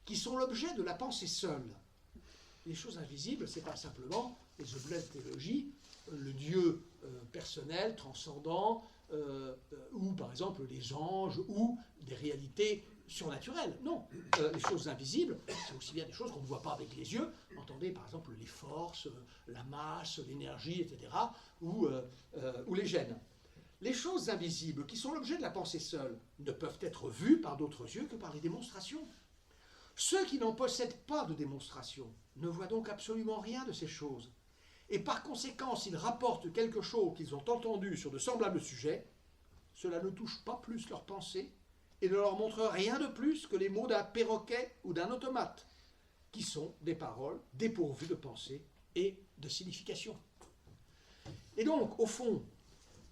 qui sont l'objet de la pensée seule, les choses invisibles, ce n'est pas simplement les objets de théologie, le Dieu personnel, transcendant, ou par exemple les anges, ou des réalités surnaturelles. Non, les choses invisibles, c'est aussi bien des choses qu'on ne voit pas avec les yeux. Entendez par exemple les forces, la masse, l'énergie, etc., ou les gènes. Les choses invisibles, qui sont l'objet de la pensée seule, ne peuvent être vues par d'autres yeux que par les démonstrations. Ceux qui n'en possèdent pas de démonstration ne voient donc absolument rien de ces choses. Et par conséquent, s'ils rapportent quelque chose qu'ils ont entendu sur de semblables sujets, cela ne touche pas plus leur pensée et ne leur montre rien de plus que les mots d'un perroquet ou d'un automate, qui sont des paroles dépourvues de pensée et de signification. Et donc, au fond,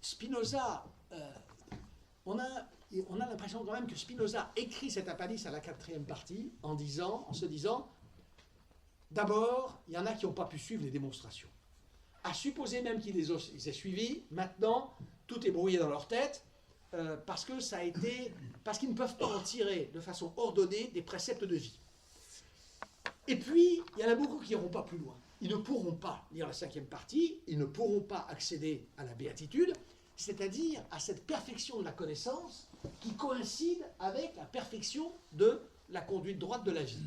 Spinoza, on a l'impression quand même que Spinoza écrit cet appendice à la 4e partie en se disant, d'abord, il y en a qui n'ont pas pu suivre les démonstrations. À supposer même qu'ils les aient suivis, maintenant, tout est brouillé dans leur tête, parce qu'ils ne peuvent pas en tirer de façon ordonnée des préceptes de vie. Et puis, il y en a beaucoup qui n'iront pas plus loin. Ils ne pourront pas lire la 5e partie, ils ne pourront pas accéder à la béatitude, c'est-à-dire à cette perfection de la connaissance qui coïncide avec la perfection de la conduite droite de la vie.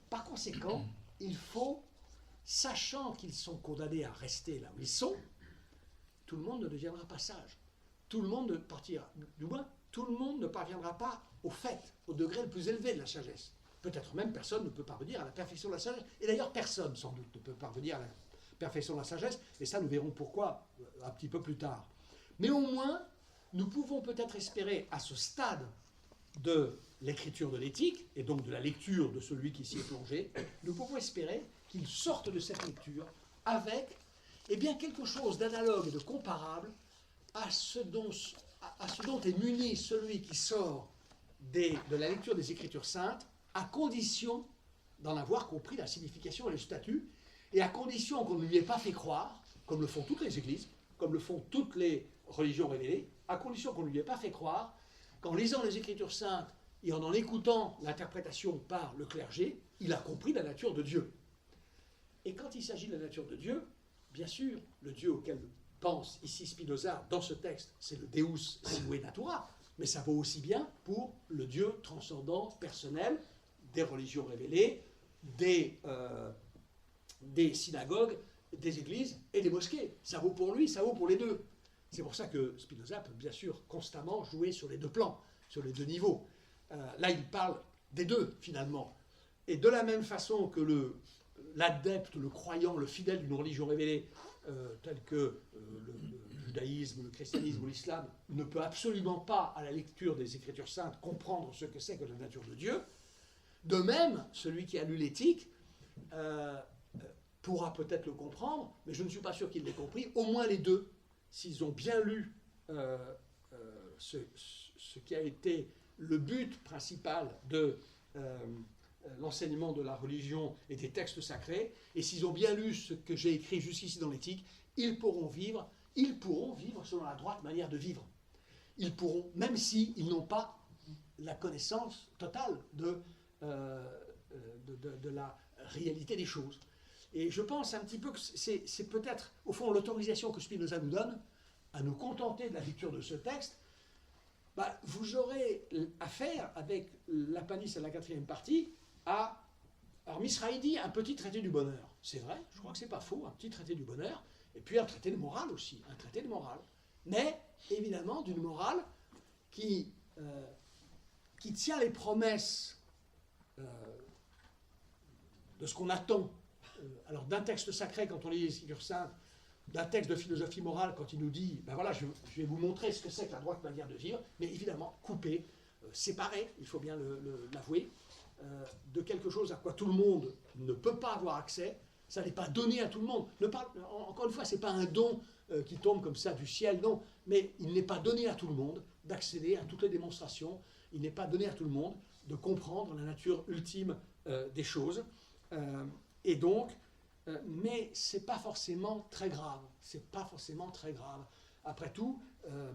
Par conséquent, il faut, sachant qu'ils sont condamnés à rester là où ils sont, tout le monde ne deviendra pas sage. Tout le monde ne partira, du moins, tout le monde ne parviendra pas au fait, au degré le plus élevé de la sagesse. Peut-être même personne ne peut parvenir à la perfection de la sagesse. Et d'ailleurs, personne, sans doute, ne peut parvenir à la perfection de la sagesse. Et ça, nous verrons pourquoi un petit peu plus tard. Mais au moins, nous pouvons peut-être espérer, à ce stade de l'écriture de l'éthique, et donc de la lecture de celui qui s'y est plongé, nous pouvons espérer qu'il sorte de cette lecture avec quelque chose d'analogue et de comparable à ce dont est muni celui qui sort de la lecture des Écritures saintes, à condition d'en avoir compris la signification et le statut, et à condition qu'on ne lui ait pas fait croire, comme le font toutes les églises, comme le font toutes les religions révélées, à condition qu'on ne lui ait pas fait croire qu'en lisant les Écritures saintes et en écoutant l'interprétation par le clergé, il a compris la nature de Dieu. Et quand il s'agit de la nature de Dieu, bien sûr, le Dieu auquel pense ici Spinoza dans ce texte, c'est le Deus sive natura, mais ça vaut aussi bien pour le Dieu transcendant, personnel, des religions révélées, des synagogues, des églises et des mosquées. Ça vaut pour lui, ça vaut pour les deux. C'est pour ça que Spinoza peut bien sûr constamment jouer sur les deux plans, sur les deux niveaux. Là, il parle des deux, finalement. Et de la même façon que l'adepte, le croyant, le fidèle d'une religion révélée, tel que le judaïsme, le christianisme ou l'islam, ne peut absolument pas, à la lecture des Écritures saintes, comprendre ce que c'est que la nature de Dieu, de même, celui qui a lu l'éthique pourra peut-être le comprendre, mais je ne suis pas sûr qu'il l'ait compris, au moins les deux, s'ils ont bien lu ce qui a été le but principal de l'enseignement de la religion et des textes sacrés, et s'ils ont bien lu ce que j'ai écrit jusqu'ici dans l'éthique, ils pourront vivre selon la droite manière de vivre. Ils pourront, même s'ils n'ont pas la connaissance totale de la réalité des choses. Et je pense un petit peu que c'est peut-être, au fond, l'autorisation que Spinoza nous donne à nous contenter de la lecture de ce texte. Vous aurez affaire, avec l'appendice à la 4e partie, alors Misraï dit un petit traité du bonheur. C'est vrai, je crois que c'est pas faux, un petit traité du bonheur, et puis un traité de morale aussi, un traité de morale. Mais, évidemment, d'une morale qui tient les promesses de ce qu'on attend. Alors d'un texte sacré, quand on lit les Écritures saintes, d'un texte de philosophie morale, quand il nous dit, voilà, je vais vous montrer ce que c'est que la droite manière de vivre, mais évidemment, coupé, séparé, il faut bien l'avouer, de quelque chose à quoi tout le monde ne peut pas avoir accès. Ça n'est pas donné à tout le monde. Encore une fois, ce n'est pas un don qui tombe comme ça du ciel, non, mais il n'est pas donné à tout le monde d'accéder à toutes les démonstrations, il n'est pas donné à tout le monde de comprendre la nature ultime des choses. Et donc, mais ce n'est pas forcément très grave. C'est pas forcément très grave. Après tout,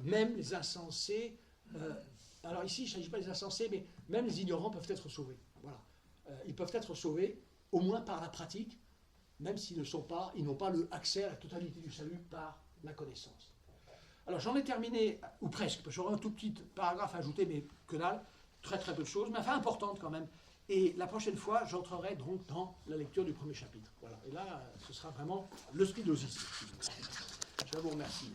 même les insensés, alors ici, il ne s'agit pas des insensés, mais même les ignorants peuvent être sauvés. Voilà. Ils peuvent être sauvés, au moins par la pratique, même s'ils n'ont pas accès à la totalité du salut par la connaissance. Alors j'en ai terminé, ou presque, parce que j'aurai un tout petit paragraphe ajouté, mais que dalle, très très peu de choses, mais enfin importante quand même. Et la prochaine fois, j'entrerai donc dans la lecture du premier chapitre. Voilà. Et là, ce sera vraiment le spinozisme. Je vous remercie.